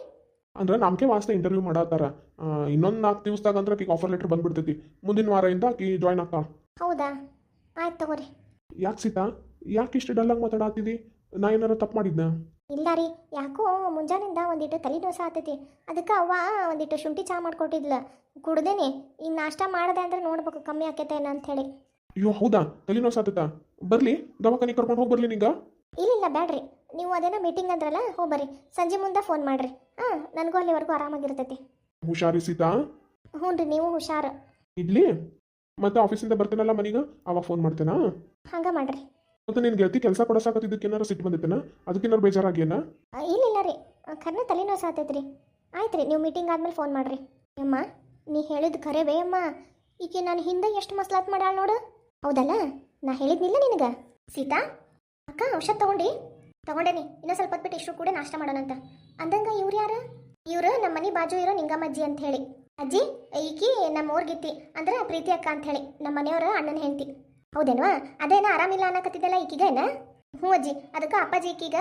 ಅಂದ್ರೆ ನಮ್ಗೆ ವಾಸ್ತೆ ಇಂಟರ್ವ್ಯೂ ಮಾಡತ್ತಾರ. ಇನ್ನೊಂದು 4 ದಿವಸದಾಗ ಅಂದ್ರೆ ಆಕಿಗೆ ಆಫರ್ ಲೆಟರ್ ಬಂದ್ಬಿಡ್ತೈತಿ. ಮುಂದಿನ ವಾರದಿಂದ ಆಕಿ ಜಾಯ್ನ್ ಆಗ್ತಾಳ. ಹೌದಾ, ಆಯ್ತು ತಗೋರಿ. ಯಾಕೆ ಸೀತಾ, ಯಾಕೆ ಇಷ್ಟು ಡಲ್ಲಾಗಿ ಮಾತಾಡತ್ತಿದಿ? ನಾ ಏನಾರ ತಪ್ಪು ಮಾಡಿದ್ನ? ಇಲ್ಲ ರೀ, ಯಾಕೋ ಮುಂಜಾನಿಂದ ಒಂದಿಟ್ಟು ತಲೆನೋಸ ಆಗ್ತೈತಿ. ಅದಕ್ಕೆ ಅವ್ವ ಒಂದಿಟ್ಟು ಶುಂಠಿ ಚಹಾ ಮಾಡ್ಕೊಟ್ಟಿದ್ಲ, ಕುಡ್ದೇನಿ. ಈಗ ನಾಷ್ಟ ಮಾಡಿದೆ ಅಂದ್ರೆ ನೋಡ್ಬೇಕು ಕಮ್ಮಿ ಆಕೈತೇನ ಅಂತ ಹೇಳಿ. ಅಯ್ಯೋ ಹೌದಾ, ತಲೆನೋಸಾತೈತಾ? ಬರ್ಲಿ ದವಾಖಾನೆ ಕರ್ಕೊಂಡು ಹೋಗಿ ಬರ್ಲಿ ನಿಂಗ? ಇಲ್ಲ ಬ್ಯಾಡ್ರಿ, ನೀವು ಅದೇನೋ ಮೀಟಿಂಗ್ ಅಂದ್ರಲ್ಲ, ಹೋಗಿ ಬರ್ರಿ. ಸಂಜೆ ಮುಂದೆ ಫೋನ್ ಮಾಡ್ರಿ. ನನಗೂ ಅಲ್ಲಿವರೆಗೂ ಆರಾಮಾಗಿರ್ತೈತಿ. ಹುಷಾರಿ ಸೀತಾ. ಹ್ಞೂ ರೀ, ನೀವು ಹುಷಾರು. ಇಡ್ಲಿ, ಮತ್ತೆ ಆಫೀಸಿಂದ ಬರ್ತೇನಲ್ಲ ಮನೀಗ, ಅವಾಗ ಫೋನ್ ಮಾಡ್ತೇನಾ? ಹಂಗೆ ಮಾಡ್ರಿ. ಮತ್ತೆ ನಿನ್ ಗೆಳತಿ ಕೆಲಸ ಕೊಡಸಾಕತ್ತಿದ್ದಕ್ಕೆ ಏನಾರ ಸಿಟ್ಟು ಬಂದಿತ್ತೇನ? ಅದಕ್ಕೇನಾರು ಬೇಜಾರಾಗೇನ? ಇಲ್ಲ ರೀ, ಕರ್ನ ತಲೆನೋಸ ಆಗ್ತೈತ್ರಿ. ಆಯ್ತು ರೀ, ನೀವು ಮೀಟಿಂಗ್ ಆದ್ಮೇಲೆ ಫೋನ್ ಮಾಡ್ರಿ. ಅಮ್ಮ ನೀ ಹೇಳಿದ ಖರೇವೇ ಅಮ್ಮ, ಈಕೆ ನಾನು ಹಿಂದೆ ಎಷ್ಟು ಮಸ್ಲಾತ್ ಮಾಡ್ಯಾಳ ನೋಡು. ಹೌದಲ್ಲ, ನಾ ಹೇಳಿದ್ನಿಲ್ಲ ನಿನಗೆ? ಸೀತಾ ಅಕ್ಕ ಔಷಧ ತಗೊಂಡೇನಿ. ಇನ್ನೂ ಸ್ವಲ್ಪ ಹೊತ್ತು ಬಿಟ್ಟು ಇಷ್ಟು ಕೂಡ ನಾಷ್ಟ ಮಾಡೋಣಂತ. ಅಂದಂಗ ಇವ್ರು ಯಾರು? ಇವರು ನಮ್ಮ ಮನೆ ಬಾಜು ಇರೋ ನಿಂಗಮ್ಮಜ್ಜಿ ಅಂತ ಹೇಳಿ. ಅಜ್ಜಿ ಈಕಿ ನಮ್ಮ ಊರ್ಗಿತ್ತಿ ಅಂದ್ರೆ ಪ್ರೀತಿ ಅಕ್ಕ ಅಂತ ಹೇಳಿ, ನಮ್ಮ ಮನೆಯವರ ಅಣ್ಣನ ಹೆಂಡತಿ. ಹೌದೇನ್ವಾ? ಅದೇನ ಆರಾಮಿಲ್ಲ ಅನ್ನಕತ್ತಿದ್ದಲ್ಲ ಈಕಿಗೇನ? ಹ್ಞೂ ಅಜ್ಜಿ, ಅದಕ್ಕೆ ಅಪ್ಪಾಜಿ ಈಕೀಗ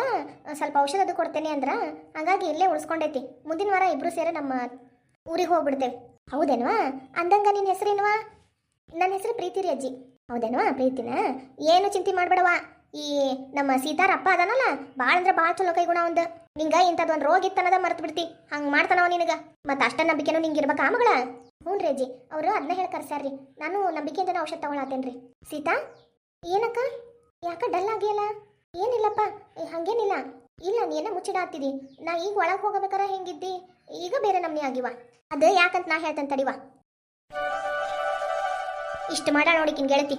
ಸ್ವಲ್ಪ ಔಷಧ ಅದು ಕೊಡ್ತೇನೆ ಅಂದ್ರ, ಹಂಗಾಗಿ ಇಲ್ಲೇ ಉಳಿಸ್ಕೊಂಡೈತಿ. ಮುಂದಿನ ವಾರ ಇಬ್ರು ಸೇರಿ ನಮ್ಮ ಊರಿಗೆ ಹೋಗ್ಬಿಡ್ತೇವೆ. ಹೌದೇನ್ವಾ? ಅಂದಂಗ ನಿನ್ನ ಹೆಸರೇನ್ವಾ? ನನ್ನ ಹೆಸರು ಪ್ರೀತಿ ರೀ ಅಜ್ಜಿ. ಹೌದೇನ್ವಾ? ಪ್ರೀತಿನ? ಏನು ಚಿಂತೆ ಮಾಡ್ಬೇಡವಾ, ಈ ನಮ್ಮ ಸೀತಾರ ಅಪ್ಪ ಅದಾನಲ್ಲ, ಭಾಳ ಅಂದ್ರೆ ಭಾಳ ಚಲೋ ಕೈಗುಣ ಒಂದು. ನಿಂಗ ಇಂಥದ್ದು ಒಂದು ರೋಗ ಇತ್ತನ್ನದ ಮರ್ತು ಬಿಡ್ತಿ, ಹಂಗೆ ಮಾಡ್ತಾನವ ನಿನಗ. ಮತ್ತು ಅಷ್ಟ ನಂಬಿಕೆನೂ ನಿಂಗೆ ಇರ್ಬೇಕಾ ಮಗಳ? ಹ್ಞೂ ರೀ ಅಜ್ಜಿ, ಅವರು ಅದನ್ನ ಹೇಳಿ ಕರ್ಸ್ಯಾರ್ರಿ. ನಾನು ನಂಬಿಕೆಯಿಂದನೇ ಔಷಧ ತಗೊಳತ್ತೇನ್ರಿ. ಸೀತಾ ಏನಕ್ಕ ಯಾಕ ಡಲ್ ಆಗಿಯಲ್ಲ? ಏನಿಲ್ಲಪ್ಪ, ಹಂಗೇನಿಲ್ಲ. ಇಲ್ಲ ನೀನ ಮುಚ್ಚಿಡಾತಿದಿ. ನಾ ಈಗ ಒಳಗೆ ಹೋಗಬೇಕಾರ ಹೆಂಗಿದ್ದಿ, ಈಗ ಬೇರೆ ನಮ್ನಿ ಆಗಿವ. ಅದು ಯಾಕಂತ ನಾ ಹೇಳ್ತೇನೆ ತಡಿವಾ. ಇಷ್ಟು ಮಾಡ ನೋಡಿಕಿನ್ ಗೆಳತಿ.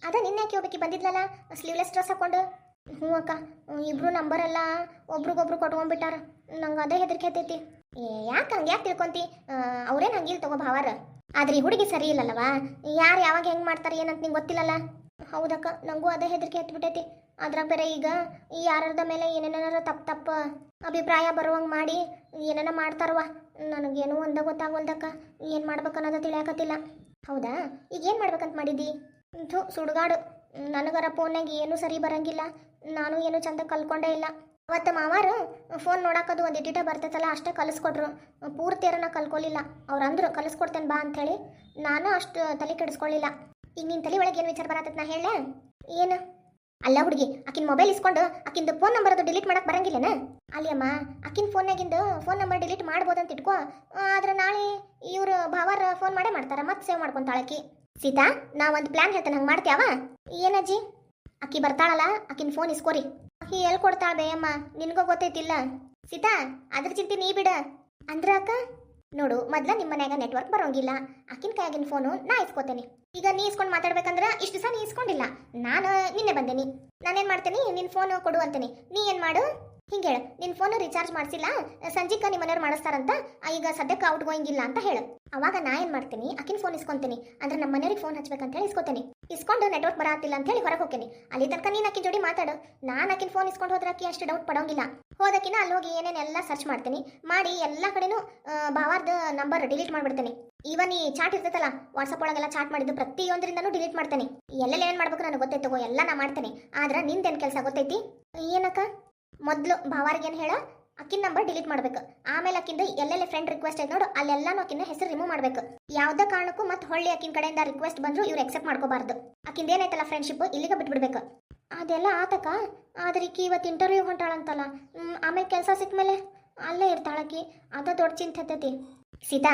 ಅದ ನಿನ್ನೆ ಯಾಕೆ ಹೋಗ್ಬೇಕಿ ಬಂದಿದ್ಲಲ್ಲ ಸ್ಲೀವ್ಲೆಸ್ ಡ್ರೆಸ್ ಹಾಕೊಂಡು? ಹ್ಞೂ ಅಕ್ಕ, ಇಬ್ರು ನಂಬರೆಲ್ಲ ಒಬ್ರಿಗೊಬ್ರು ಕೊಟ್ಕೊಂಡ್ಬಿಟ್ಟಾರ. ನಂಗೆ ಅದೇ ಹೆದರಿಕೆ ಹತ್ತೈತಿ. ಯಾಕೆ ಹಂಗೆ ಯಾಕೆ ತಿಳ್ಕೊಂತಿ? ಅವ್ರೇನು ಹಂಗಿಲ್ ತಗೋ ಭಾವಾರ. ಆದ್ರೆ ಈ ಹುಡುಗಿ ಸರಿ ಇಲ್ಲಲ್ಲವಾ, ಯಾರು ಯಾವಾಗ ಹೆಂಗೆ ಮಾಡ್ತಾರೆ ಏನಂತ ನಿಂಗೆ ಗೊತ್ತಿಲ್ಲಲ್ಲ. ಹೌದಕ್ಕ, ನನಗೂ ಅದೇ ಹೆದರಿಕೆ ಹತ್ಬಿಟ್ಟೈತಿ. ಅದ್ರಾಗ ಬೇರೆ ಈಗ ಈ ಯಾರದ ಮೇಲೆ ಏನೇನಾರ ತಪ್ಪು ಅಭಿಪ್ರಾಯ ಬರುವಂಗೆ ಮಾಡಿ ಏನೇನ ಮಾಡ್ತಾರವ. ನನಗೇನು ಒಂದ ಗೊತ್ತಾಗವಲ್ದಕ್ಕ, ಏನು ಮಾಡ್ಬೇಕನ್ನೋದ ತಿಳಿಯಾಕತ್ತಿಲ್ಲ. ಹೌದಾ, ಈಗ ಏನು ಮಾಡ್ಬೇಕಂತ ಮಾಡಿದ್ದಿ? ಸುಡುಗಾಡು, ನನಗರ ಫೋನ್ನಾಗ ಏನೂ ಸರಿ ಬರಂಗಿಲ್ಲ. ನಾನು ಏನು ಚಂದ ಕಲ್ಕೊಂಡೇ ಇಲ್ಲ. ಅವತ್ತು ಮಾವಾರು ಫೋನ್ ನೋಡಾಕದು ಒಂದು ಇಟ್ಟಿಟ ಬರ್ತೈತಲ್ಲ ಅಷ್ಟೇ ಕಲಿಸ್ಕೊಟ್ರು, ಪೂರ್ತಿಯರನ್ನ ಕಲ್ಕೊಲಿಲ್ಲ. ಅವ್ರು ಅಂದ್ರು ಕಲಿಸ್ಕೊಡ್ತೇನೆ ಬಾ ಅಂಥೇಳಿ. ನಾನು ಅಷ್ಟು ತಲೆ ಕೆಡಿಸ್ಕೊಳ್ಳಿಲ್ಲ. ಈಗ ನಿನ್ನ ತಲೆ ಒಳಗೆ ಏನು ವಿಚಾರ ಬರತ್ತೈತೆ ನಾ ಹೇಳ ಏನು? ಅಲ್ಲ ಹುಡುಗಿ, ಆಕಿನ ಮೊಬೈಲ್ ಇಸ್ಕೊಂಡು ಆಕಿಂದು ಫೋನ್ ನಂಬರ್ ಅದು ಡಿಲೀಟ್ ಮಾಡಕ್ಕೆ ಬರಂಗಿಲ್ಲನ? ಅಲ್ಲಿ ಅಮ್ಮ, ಆಕಿನ ಫೋನ್ನಾಗಿಂದು ಫೋನ್ ನಂಬರ್ ಡಿಲೀಟ್ ಮಾಡ್ಬೋದಂತ ಇಟ್ಕೋ. ಆದ್ರೆ ನಾಳೆ ಇವ್ರು ಭಾವಾರ ಫೋನ್ ಮಾಡೇ ಮಾಡ್ತಾರ, ಮತ್ತೆ ಸೇವ್ ಮಾಡ್ಕೊಂತಾಳಕಿ. ಸೀತಾ, ನಾ ಒಂದು ಪ್ಲಾನ್ ಹೇಳ್ತೇನೆ, ಹಂಗೆ ಮಾಡ್ತೀಯಾವ? ಏನಜ್ಜಿ? ಆಕಿ ಬರ್ತಾಳಲ್ಲ, ಆಕಿನ ಫೋನ್ ಇಸ್ಕೋರಿ. ಆಕಿ ಎಲ್ಲಿ ಕೊಡ್ತಾಳ ಬೇಯಮ್ಮ, ನಿನ್ಗೂ ಗೊತ್ತೈತಿಲ್ಲ. ಸೀತಾ, ಅದ್ರ ಚಿಂತೆ ನೀ ಬಿಡ. ಅಂದ್ರ ಅಕ್ಕ ನೋಡು, ಮೊದ್ಲ ನಿಮ್ಮ ಮನ್ಯಾಗ ನೆಟ್ವರ್ಕ್ ಬರೋಂಗಿಲ್ಲ. ಆಕಿನ ಕೈಯಾಗಿನ ಫೋನು ನಾ ಇಸ್ಕೋತೇನೆ. ಈಗ ನೀ ಇಸ್ಕೊಂಡು ಮಾತಾಡ್ಬೇಕಂದ್ರೆ ಇಷ್ಟು ದಿವಸ ನೀ ಇಸ್ಕೊಂಡಿಲ್ಲ, ನಾನು ನಿನ್ನೆ ಬಂದೇನಿ. ನಾನೇನು ಮಾಡ್ತೇನೆ, ನಿನ್ನ ಫೋನು ಕೊಡು ಅಂತೀನಿ. ನೀ ಏನು ಮಾಡು, ಹಿಂಗೆ ಹೇಳು, ನಿನ್ನ ಫೋನು ರಿಚಾರ್ಜ್ ಮಾಡಿಸಿಲ್ಲ, ಸಂಜಿಕ ನಿಮ್ಮ ಮನೆಯವ್ರು ಮಾಡಿಸ್ತಾರಂತ, ಈಗ ಸದ್ಯಕ್ಕೆ ಔಟ್ ಗೋಯಿಂಗ್ ಇಲ್ಲ ಅಂತ ಹೇಳು. ಅವಾಗ ನಾ ಏನು ಮಾಡ್ತೀನಿ, ಆಕಿನ ಫೋನ್ ಇಸ್ಕೊಂತೀನಿ. ಅಂದ್ರೆ ನಮ್ಮ ಮನೆಯವ್ರಿಗೆ ಫೋನ್ ಹಚ್ಬೇಕಂತ ಹೇಳಿ ಇಸ್ಕೋತೀನಿ. ಇಸ್ಕೊಂಡು ನೆಟ್ವರ್ಕ್ ಬರತ್ತಿಲ್ಲ ಅಂತ ಹೇಳಿ ಹೊರಗೆ ಹೋಗ್ತೀನಿ. ಅಲ್ಲಿ ತನಕ ನೀನು ಆಕಿನ ಜೋಡಿ ಮಾತಾಡು. ನಾನು ಆಕಿನ ಫೋನ್ ಇಸ್ಕೊಂಡು ಹೋದ್ರೆ ಆಕಿ ಅಷ್ಟು ಡೌಟ್ ಪಡೋಂಗಿಲ್ಲ. ಹೋದಕಿನ ಅಲ್ಲಿ ಹೋಗಿ ಏನೇನೆಲ್ಲ ಸರ್ಚ್ ಮಾಡ್ತೀನಿ, ಮಾಡಿ ಎಲ್ಲ ಕಡೆನೂ ಭಾವಾರ್ದ ನಂಬರ್ ಡಿಲೀಟ್ ಮಾಡಿಬಿಡ್ತೀನಿ. ಇವನ್ ಈ ಚಾಟ್ ಇರ್ತೈತಲ್ಲ, ವಾಟ್ಸಪ್ ಒಳಗೆಲ್ಲ ಚಾಟ್ ಮಾಡಿದ್ದು ಪ್ರತಿಯೊಂದರಿಂದನೂ ಡಿಲೀಟ್ ಮಾಡ್ತೇನೆ. ಎಲ್ಲೆಲ್ಲ ಏನು ಮಾಡ್ಬೇಕು ನನಗೆ ಗೊತ್ತೈತೆ ತಗೋ, ಎಲ್ಲ ನಾ ಮಾಡ್ತೇನೆ. ಆದ್ರೆ ನಿಂದೇನು ಕೆಲಸ ಗೊತ್ತೈತಿ? ಏನಕ್ಕ? ಮೊದಲು ಭಾವಾರಿಗೆ ಏನು ಹೇಳ, ಅಕ್ಕಿನ ನಂಬರ್ ಡಿಲೀಟ್ ಮಾಡ್ಬೇಕು. ಆಮೇಲೆ ಅಕ್ಕಿಂದ ಎಲ್ಲೆಲ್ಲ ಫ್ರೆಂಡ್ ರಿಕ್ವೆಸ್ಟ್ ಐತೆ ನೋಡು, ಅಲ್ಲೆಲ್ಲಾನು ಅಕ್ಕಿನ ಹೆಸರು ರಿಮೂವ್ ಮಾಡ್ಬೇಕು. ಯಾವುದೇ ಕಾರಣಕ್ಕೂ ಮತ್ತೆ ಹೊಳ್ಳಿ ಅಕ್ಕಿನ ಕಡೆಯಿಂದ ರಿಕ್ವೆಸ್ಟ್ ಬಂದ್ರು ಇವ್ರು ಎಕ್ಸೆಪ್ಟ್ ಮಾಡ್ಕೋಬಾರ್ದು. ಅಕ್ಕಿಂದ ಏನೈತಲ್ಲ ಫ್ರೆಂಡ್ಶಿಪ್, ಇಲ್ಲಿಗೆ ಬಿಟ್ಬಿಡ್ಬೇಕು. ಅದೆಲ್ಲ ಆತಕ. ಆದ್ರೆ ಈಕಿ ಇವತ್ತು ಇಂಟರ್ವ್ಯೂ ಹೊಂಟಾಳಂತಲ್ಲ, ಆಮೇಲೆ ಕೆಲಸ ಸಿಕ್ಮೇಲೆ ಅಲ್ಲೇ ಇರ್ತಾಳಕಿ. ಅದ ದೊಡ್ಡ ಚಿಂತೆ ಹತ್ತೈತಿ. ಸೀತಾ,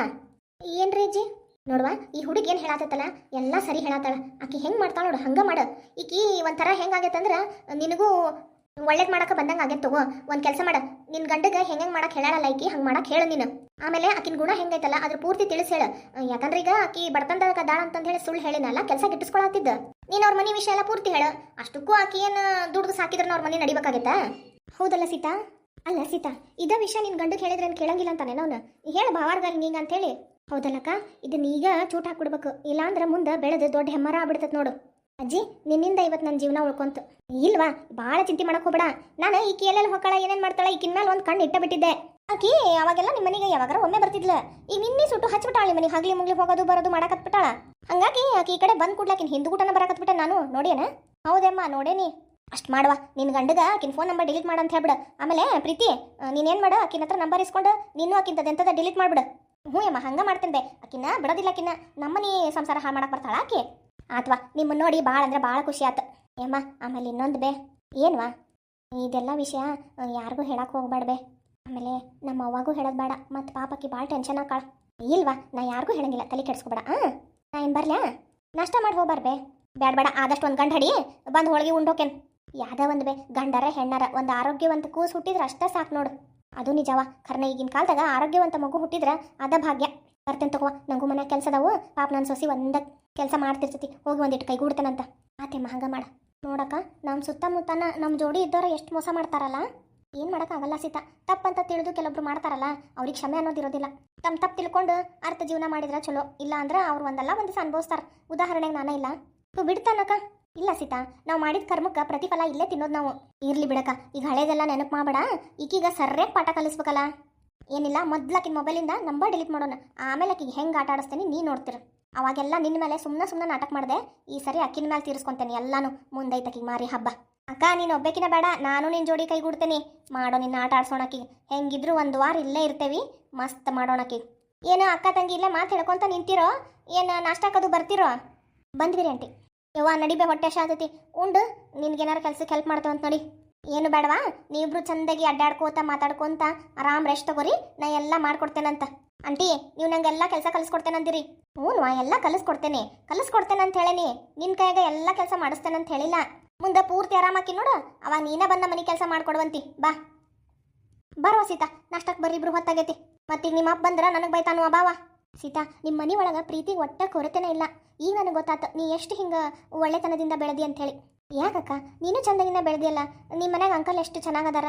ಏನ್ರಿ ಅಜ್ಜಿ? ನೋಡುವ, ಈ ಹುಡುಗಿ ಏನು ಹೇಳತ್ತಲ್ಲ ಎಲ್ಲ ಸರಿ ಹೇಳತ್ತಾಳ. ಆಕಿ ಹೆಂಗೆ ಮಾಡ್ತಾಳ ನೋಡು, ಹಂಗೆ ಮಾಡು. ಈಕಿ ಒಂಥರ ಹೆಂಗಾಗೈತಂದ್ರೆ ನಿನಗೂ ಒಳ್ಳೇದು ಮಾಡಕ್ಕೆ ಬಂದಂಗೆ ಆಗೈತೆ ತಗೋ. ಒಂದು ಕೆಲಸ ಮಾಡ, ನಿನ್ನ ಗಂಡಗೆ ಹೆಂಗೆ ಮಾಡಕ್ಕೆ ಹೇಳಲ್ಲ ಈಕಿ, ಹಂಗೆ ಮಾಡಕ್ಕೆ ಹೇಳು ನೀನು. ಆಮೇಲೆ ಆಕಿನ ಗುಣ ಹೆಂಗೈತಲ್ಲ ಅದ್ರ ಪೂರ್ತಿ ತಿಳಿಸಿ ಹೇಳು. ಯಾಕಂದ್ರೆ ಈಗ ಆಕಿ ಬಡತನದ ಕದಾಳ ಅಂತಂದು ಹೇಳಿ ಸುಳ್ಳು ಹೇಳಿನಲ್ಲ, ಕೆಲಸ ಗಿಟ್ಟಿಸ್ಕೊಳತ್ತಿದ್ದ. ನೀನು ಅವ್ರ ಮನೆ ವಿಷಯ ಎಲ್ಲ ಪೂರ್ತಿ ಹೇಳು. ಅಷ್ಟಕ್ಕೂ ಆಕಿ ಏನು ದುಡ್ದು ಸಾಕಿದ್ರೆ ಅವ್ರ ಮನೆ ನಡಿಬೇಕಾಗೈತಾ? ಹೌದಲ್ಲ ಸೀತಾ? ಅಲ್ಲ ಸೀತಾ, ಇದ ವಿಷಯ ನಿನ್ನ ಗಂಡಗೆ ಹೇಳಿದ್ರೆ ಏನು ಕೇಳಂಗಿಲ್ಲ ಅಂತಾನೆ ಅವನು. ಹೇಳು ಭಾವಾರ್ಗ ಹಿಂಗೆ ಅಂತ ಹೇಳಿ. ಹೌದಲ್ಲಕ್ಕ, ಇದನ್ನ ಈಗ ಚೂಟ್ ಹಾಕ್ಬಿಡ್ಬೇಕು, ಇಲ್ಲಾಂದ್ರೆ ಮುಂದೆ ಬೆಳೆದು ದೊಡ್ಡ ಹೆಮ್ಮರ ಆಗ್ಬಿಡ್ತೈತೆ ನೋಡು. ಅಜ್ಜಿ, ನಿನ್ನಿಂದ ಇವತ್ತು ನನ್ನ ಜೀವನ ಉಳ್ಕೊಂತು. ಇಲ್ವಾ, ಭಾಳ ಚಿಂತೆ ಮಾಡಕ್ಕೆ ಹೋಗ್ಬೇಡ. ನಾನು ಈಕಿ ಎಲ್ಲೆಲ್ಲಿ ಹೊಕ್ಕಳ ಏನೇನು ಮಾಡ್ತಾಳೆ ಈಕಿನ ಮೇಲೆ ಒಂದು ಕಣ್ಣು ಇಟ್ಟ ಬಿಟ್ಟಿದ್ದೆ. ಆಕಿ ಅವಾಗೆಲ್ಲ ನಿಮ್ಮ ಮನೆಗೆ ಯಾವಾಗಾರ ಒಮ್ಮೆ ಬರ್ತಿದ್ಲ. ಈಗ ನಿನ್ನೆ ಸುಟ್ಟು ಹಚ್ಬಿಟ್ಟಾಳ ನಿಮ್ಮ ಮನೆಗೆ, ಹಗ್ಲಿ ಮುಗ್ಲಿ ಹೋಗೋದು ಬರೋದು ಮಾಡಕತ್ಬಿಟ್ಟಾಳ. ಹಂಗಾಗಿ ಆಕಿ ಈ ಕಡೆ ಬಂದು ಕೂಡ್ಲಾಕಿನ ಹಿಂದುಗೂಟನ ಬರಾಕತ್ಬಿಟ್ಟೆ ನಾನು ನೋಡೇನ. ಹೌದಮ್ಮ, ನೋಡೇನಿ. ಅಷ್ಟು ಮಾಡುವ, ನಿನ್ನ ಗಂಡಗ ಆಕಿನ ಫೋನ್ ನಂಬರ್ ಡಿಲೀಟ್ ಮಾಡು ಅಂತ ಹೇಳ್ಬಿಡು. ಆಮೇಲೆ ಪ್ರೀತಿ, ನೀನೇನು ಮಾಡು, ಆಕಿನ ಹತ್ರ ನಂಬರ್ ಇಸ್ಕೊಂಡು ನೀನು ಆಕಿಂತದ ಎಂಥದ ಡಿಲೀಟ್ ಮಾಡ್ಬಿಡು. ಹ್ಞೂ ಅಮ್ಮ, ಹಂಗೆ ಮಾಡ್ತೇನೆ ಬೇ. ಆಕಿನ ಬಿಡೋದಿಲ್ಲ, ಆಕಿನ ನಮ್ಮನೆ ಸಂಸಾರ ಹಾಳು ಮಾಡಕ್ಕೆ ಬರ್ತಾಳ ಆಕೆ. ಆತ್ವಾ, ನಿಮ್ಮನ್ನು ನೋಡಿ ಭಾಳ ಅಂದ್ರೆ ಭಾಳ ಖುಷಿ ಆಯ್ತು ಏಮ್ಮ. ಆಮೇಲೆ ಇನ್ನೊಂದು ಬೇ, ಏನ್ವಾ, ಇದೆಲ್ಲ ವಿಷಯ ಯಾರಿಗೂ ಹೇಳಕ್ಕೆ ಹೋಗ್ಬೇಡ ಬೇ. ಆಮೇಲೆ ನಮ್ಮ ಅವ್ವಾಗೂ ಹೇಳೋದು ಬೇಡ, ಮತ್ತು ಪಾಪಕ್ಕೆ ಭಾಳ ಟೆನ್ಷನ್ ಆಕಾಳ. ಇಲ್ವಾ, ನಾ ಯಾರಿಗೂ ಹೇಳಂಗಿಲ್ಲ, ತಲೆ ಕೆಡಿಸ್ಕೊಬೇಡ. ನಾ ಏನು ಬರ್ಲ್ಯಾ? ನಾಷ್ಟ ಮಾಡಿ ಹೋಗ್ಬಾರ ಬೇ. ಬೇಡ ಬೇಡ, ಆದಷ್ಟು ಒಂದು ಗಂಡು ಹಡಿ ಬಂದು ಹೋಳಿಗೆ ಉಂಡೋಕೇನು. ಯಾವ್ದ ಒಂದು ಬೇ, ಗಂಡರ ಹೆಣ್ಣಾರ ಒಂದು ಆರೋಗ್ಯವಂತ ಕೂಸು ಹುಟ್ಟಿದ್ರೆ ಅಷ್ಟೇ ಸಾಕು ನೋಡು. ಅದು ನಿಜವ, ಖರ್ನ ಈಗಿನ ಕಾಲದಾಗ ಆರೋಗ್ಯವಂತ ಮಗು ಹುಟ್ಟಿದ್ರೆ ಅದ ಭಾಗ್ಯ. ಬರ್ತೇನೆ ತಗೋ, ನಂಗೂ ಮನೆ ಕೆಲಸ ಅದಾವು. ಪಾಪ ನನ್ನ ಸೊಸಿ ಒಂದ ಕೆಲಸ ಮಾಡ್ತಿರ್ತೈತಿ, ಹೋಗಿ ಒಂದಿಟ್ಟು ಕೈಗೂಡ್ತೇನಂತ. ಆತೇಮ್ಮ, ಹಂಗೆ ಮಾಡ. ನೋಡಕ್ಕ, ನಮ್ಮ ಸುತ್ತಮುತ್ತನ ನಮ್ಮ ಜೋಡಿ ಇದ್ದವ್ರು ಎಷ್ಟು ಮೋಸ ಮಾಡ್ತಾರಲ್ಲ. ಏನು ಮಾಡೋಕ್ಕಾಗಲ್ಲ ಸೀತಾ, ತಪ್ಪಂತ ತಿಳಿದು ಕೆಲವೊಬ್ರು ಮಾಡ್ತಾರಲ್ಲ, ಅವ್ರಿಗೆ ಕ್ಷಮೆ ಅನ್ನೋದಿರೋದಿಲ್ಲ. ತಮ್ಮ ತಪ್ಪು ತಿಳ್ಕೊಂಡು ಅರ್ಥ ಜೀವನ ಮಾಡಿದ್ರೆ ಚಲೋ, ಇಲ್ಲ ಅಂದ್ರೆ ಅವ್ರು ಒಂದಲ್ಲ ಒಂದು ದಿವಸ ಅನುಭವಿಸ್ತಾರೆ. ಉದಾಹರಣೆಗೆ ನಾನೇ ಇಲ್ಲ ಬಿಡ್ತಾನಕ್ಕ. ಇಲ್ಲ ಸೀತಾ, ನಾವು ಮಾಡಿದ ಕರ್ಮಕ್ಕೆ ಪ್ರತಿಫಲ ಇಲ್ಲೇ ತಿನ್ನೋದು ನಾವು. ಇರ್ಲಿ ಬಿಡಕ್ಕ, ಈಗ ಹಳೇದೆಲ್ಲ ನೆನಪು ಮಾಡಬೇಡ. ಈಗೀಗ ಸರ್ಯಾಗಿ ಪಾಠ ಕಲಿಸ್ಬೇಕಲ್ಲ. ಏನಿಲ್ಲ, ಮೊದ್ಲಾಕಿನ ಮೊಬೈಲಿಂದ ನಂಬರ್ ಡಿಲೀಟ್ ಮಾಡೋಣ, ಆಮೇಲೆ ಆಕಿಗೆ ಹೆಂಗೆ ಆಟ ಆಡಿಸ್ತೇನೆ ನೀ ನೋಡ್ತೀರ. ಅವಾಗೆಲ್ಲ ನಿನ್ನ ಮೇಲೆ ಸುಮ್ಮನೆ ನಾಟಕ ಮಾಡಿದೆ. ಈ ಸರಿ ಅಕ್ಕಿನ ಮೇಲೆ ತೀರಿಸ್ಕೊತೇನೆ ಎಲ್ಲಾನು. ಮುಂದೈತಕಿ ಮಾರಿ ಹಬ್ಬ. ಅಕ್ಕ, ನೀನು ಒಬ್ಬಕಿನ ಬೇಡ, ನಾನು ನಿನ್ನ ಜೋಡಿ ಕೈಗೂಡ್ತೇನೆ. ಮಾಡೋ, ನಿನ್ನ ಆಟ ಆಡ್ಸೋಣಕಿ. ಹೆಂಗಿದ್ರು ಒಂದು ವಾರ ಇಲ್ಲೇ ಇರ್ತೇವಿ, ಮಸ್ತ್ ಮಾಡೋಣಕಿ. ಏನು ಅಕ್ಕ ತಂಗಿ ಇಲ್ಲೇ ಮಾತು ಹೇಳ್ಕೊತ ನಿಂತಿರೋ, ಏನು ನಾಷ್ಟಾಕದು ಬರ್ತಿರೋ? ಬಂದ್ವಿರಿ ಆಂಟಿ. ಯವ್ವ ನಡಿಬೇ, ಹೊಟ್ಟೆ ಶಾತೈತಿ, ಉಂಡು ನಿನ್ಗೇನಾರು ಕೆಲ್ಸಕ್ಕೆ ಹೆಲ್ಪ್ ಮಾಡ್ತೇವೆ ಅಂತ ನೋಡಿ. ಏನು ಬೇಡವಾ, ನೀವಿಬ್ರು ಚಂದಾಗಿ ಅಡ್ಡಾಡ್ಕೋತ ಮಾತಾಡ್ಕೊಂತ ಆರಾಮ್ ರೆಸ್ಟ್ ತಗೋರಿ, ನಾ ಎಲ್ಲ ಮಾಡ್ಕೊಡ್ತೇನಂತ. ಆಂಟಿ, ನೀವು ನಂಗೆಲ್ಲ ಕೆಲಸ ಕಲಿಸ್ಕೊಡ್ತೇನಂದಿರಿ. ಹ್ಞೂ, ಎಲ್ಲ ಕಲಿಸ್ಕೊಡ್ತೇನೆ ಅಂತ ಹೇಳೇನಿ. ನಿನ್ನ ಕೈಯಾಗ ಎಲ್ಲ ಕೆಲಸ ಮಾಡಿಸ್ತೇನಂತ ಹೇಳಿಲ್ಲ. ಮುಂದೆ ಪೂರ್ತಿ ಆರಾಮಾಕಿ ನೋಡು, ಅವ ನೀನೇ ಬಂದ ಮನೆ ಕೆಲಸ ಮಾಡ್ಕೊಡುವಂತಿ. ಬಾ ಬರುವ ಸೀತಾ, ನಾಷ್ಟಕ್ಕೆ ಬರ್ರಿ, ಇಬ್ರು ಹೊತ್ತಾಗೈತಿ. ಮತ್ತೀಗ ನಿಮ್ಮ ಅಪ್ಪ ಬಂದ್ರೆ ನನಗೆ ಬೈತಾನು ಬಾವ. ಸೀತಾ, ನಿಮ್ಮ ಮನೆ ಒಳಗೆ ಪ್ರೀತಿಗೆ ಒಟ್ಟ ಕೊರತೆನೇ ಇಲ್ಲ. ಈಗ ನನಗೆ ಗೊತ್ತಾತು ನೀ ಎಷ್ಟು ಹಿಂಗೆ ಒಳ್ಳೆತನದಿಂದ ಬೆಳೆದಿ ಅಂಥೇಳಿ. ಯಾಕಕ್ಕ, ನೀನು ಚಂದಾಗಿಂದ ಬೆಳೆದಿಯಲ್ಲ. ನಿಮ್ಮ ಮನ್ಯಾಗ ಅಂಕಲ್ ಎಷ್ಟು ಚೆನ್ನಾಗದಾರ.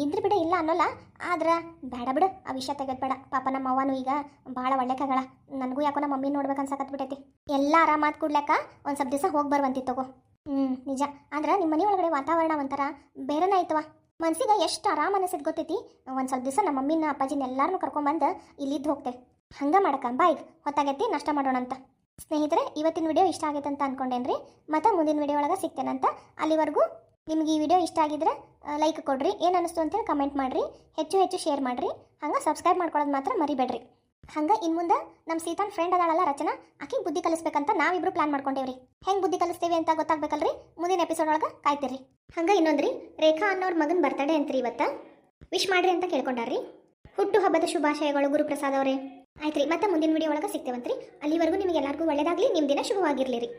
ಇದ್ರ ಬಿಡ, ಇಲ್ಲ ಅನ್ನೋಲ್ಲ, ಆದ್ರೆ ಬೇಡ ಬಿಡು, ಆ ವಿಷಯ ತೆಗೆದು ಬೇಡ. ಪಾಪ ನಮ್ಮ ಅವ್ವನು ಈಗ ಭಾಳ ಒಳ್ಳೆಕಾಗಳ. ನನಗೂ ಯಾಕೋ ನಮ್ಮ ಮಮ್ಮಿ ನೋಡ್ಬೇಕು ಅನ್ಸಕತ್ಬಿಟ್ಟೈತಿ. ಎಲ್ಲ ಆರಾಮಾದ ಕೂಡ್ಲೆಕ್ಕ ಒಂದು ಸ್ವಲ್ಪ ದಿವಸ ಹೋಗಿ ಬರುವಂತಿ ತಗೋ. ನಿಜ. ಆದ್ರೆ ನಿಮ್ಮ ಮನೆ ಒಳಗಡೆ ವಾತಾವರಣ ಒಂಥರ ಬೇರೆನೇ ಆಯ್ತವ. ಮನ್ಸಿಗೆ ಎಷ್ಟು ಆರಾಮ ಅನಿಸಿದ್ ಗೊತ್ತೈತಿ. ಒಂದು ಸ್ವಲ್ಪ ದಿವಸ ನಮ್ಮ ಮಮ್ಮಿನ ಅಪ್ಪಾಜಿನ ಎಲ್ಲಾರನ್ನೂ ಕರ್ಕೊಂಬಂದು ಇಲ್ಲಿದ್ದು ಹೋಗ್ತೇವೆ. ಹಂಗೆ ಮಾಡಕ್ಕ ಬಾ. ಈಗ ಹೊತ್ತಾಗೈತಿ, ನಾಷ್ಟ ಮಾಡೋಣ ಅಂತ. ಸ್ನೇಹಿತರೆ, ಇವತ್ತಿನ ವಿಡಿಯೋ ಇಷ್ಟ ಆಗೈತೆ ಅಂತ ಅನ್ಕೊಂಡೇನ್ರಿ. ಮತ್ತೆ ಮುಂದಿನ ವಿಡಿಯೋ ಒಳಗೆ ಸಿಗ್ತೇನಂತ. ಅಲ್ಲಿವರೆಗೂ ನಿಮ್ಗೆ ಈ ವಿಡಿಯೋ ಇಷ್ಟ ಆಗಿದ್ರೆ ಲೈಕ್ ಕೊಡ್ರಿ, ಏನು ಅನಿಸ್ತು ಅಂತೇಳಿ ಕಮೆಂಟ್ ಮಾಡಿರಿ, ಹೆಚ್ಚು ಹೆಚ್ಚು ಶೇರ್ ಮಾಡಿರಿ, ಹಂಗೆ ಸಬ್ಸ್ಕ್ರೈಬ್ ಮಾಡ್ಕೊಳ್ಳೋದು ಮಾತ್ರ ಮರಿಬೇಡ್ರಿ. ಹಂಗೆ ಇನ್ನು ಮುಂದೆ ನಮ್ಮ ಸೀತಾನ್ ಫ್ರೆಂಡ್ ಅದಾಳಲ್ಲ ರಚನಾ, ಆಕಿಗೆ ಬುದ್ಧಿ ಕಲಿಸ್ಬೇಕಂತ ನಾವಿಬ್ರು ಪ್ಲಾನ್ ಮಾಡ್ಕೊಂಡೇವ್ರಿ. ಹೆಂಗೆ ಬುದ್ಧಿ ಕಲಿಸ್ತೀವಿ ಅಂತ ಗೊತ್ತಾಗ್ಬೇಕಲ್ರಿ, ಮುಂದಿನ ಎಪಿಸೋಡ್ ಒಳಗೆ ಕಾಯ್ತಿರಿ. ಹಂಗೆ ಇನ್ನೊಂದ್ರಿ, ರೇಖಾ ಅನ್ನೋರ್ ಮಗನ ಬರ್ತಡೇ ಅಂತ್ರಿ ಇವತ್ತು, ವಿಶ್ ಮಾಡ್ರಿ ಅಂತ ಕೇಳ್ಕೊಂಡಾರ್ರಿ. ಹುಟ್ಟು ಹಬ್ಬದ ಶುಭಾಶಯಗಳು ಗುರುಪ್ರಸಾದ್ ಅವರೇ. ಆಯ್ತ್ರಿ, ಮತ್ತೆ ಮುಂದಿನ ವಿಡಿಯೋ ಒಳಗೆ ಸಿಗ್ತೇವಂತ್ರಿ. ಅಲ್ಲಿವರೆಗೂ ನಿಮಗೆ ಎಲ್ಲರಿಗೂ ಒಳ್ಳೇದಾಗಲಿ, ನಿಮ್ಮ ದಿನ ಶುಭವಾಗಿರ್ಲಿ ರೀ.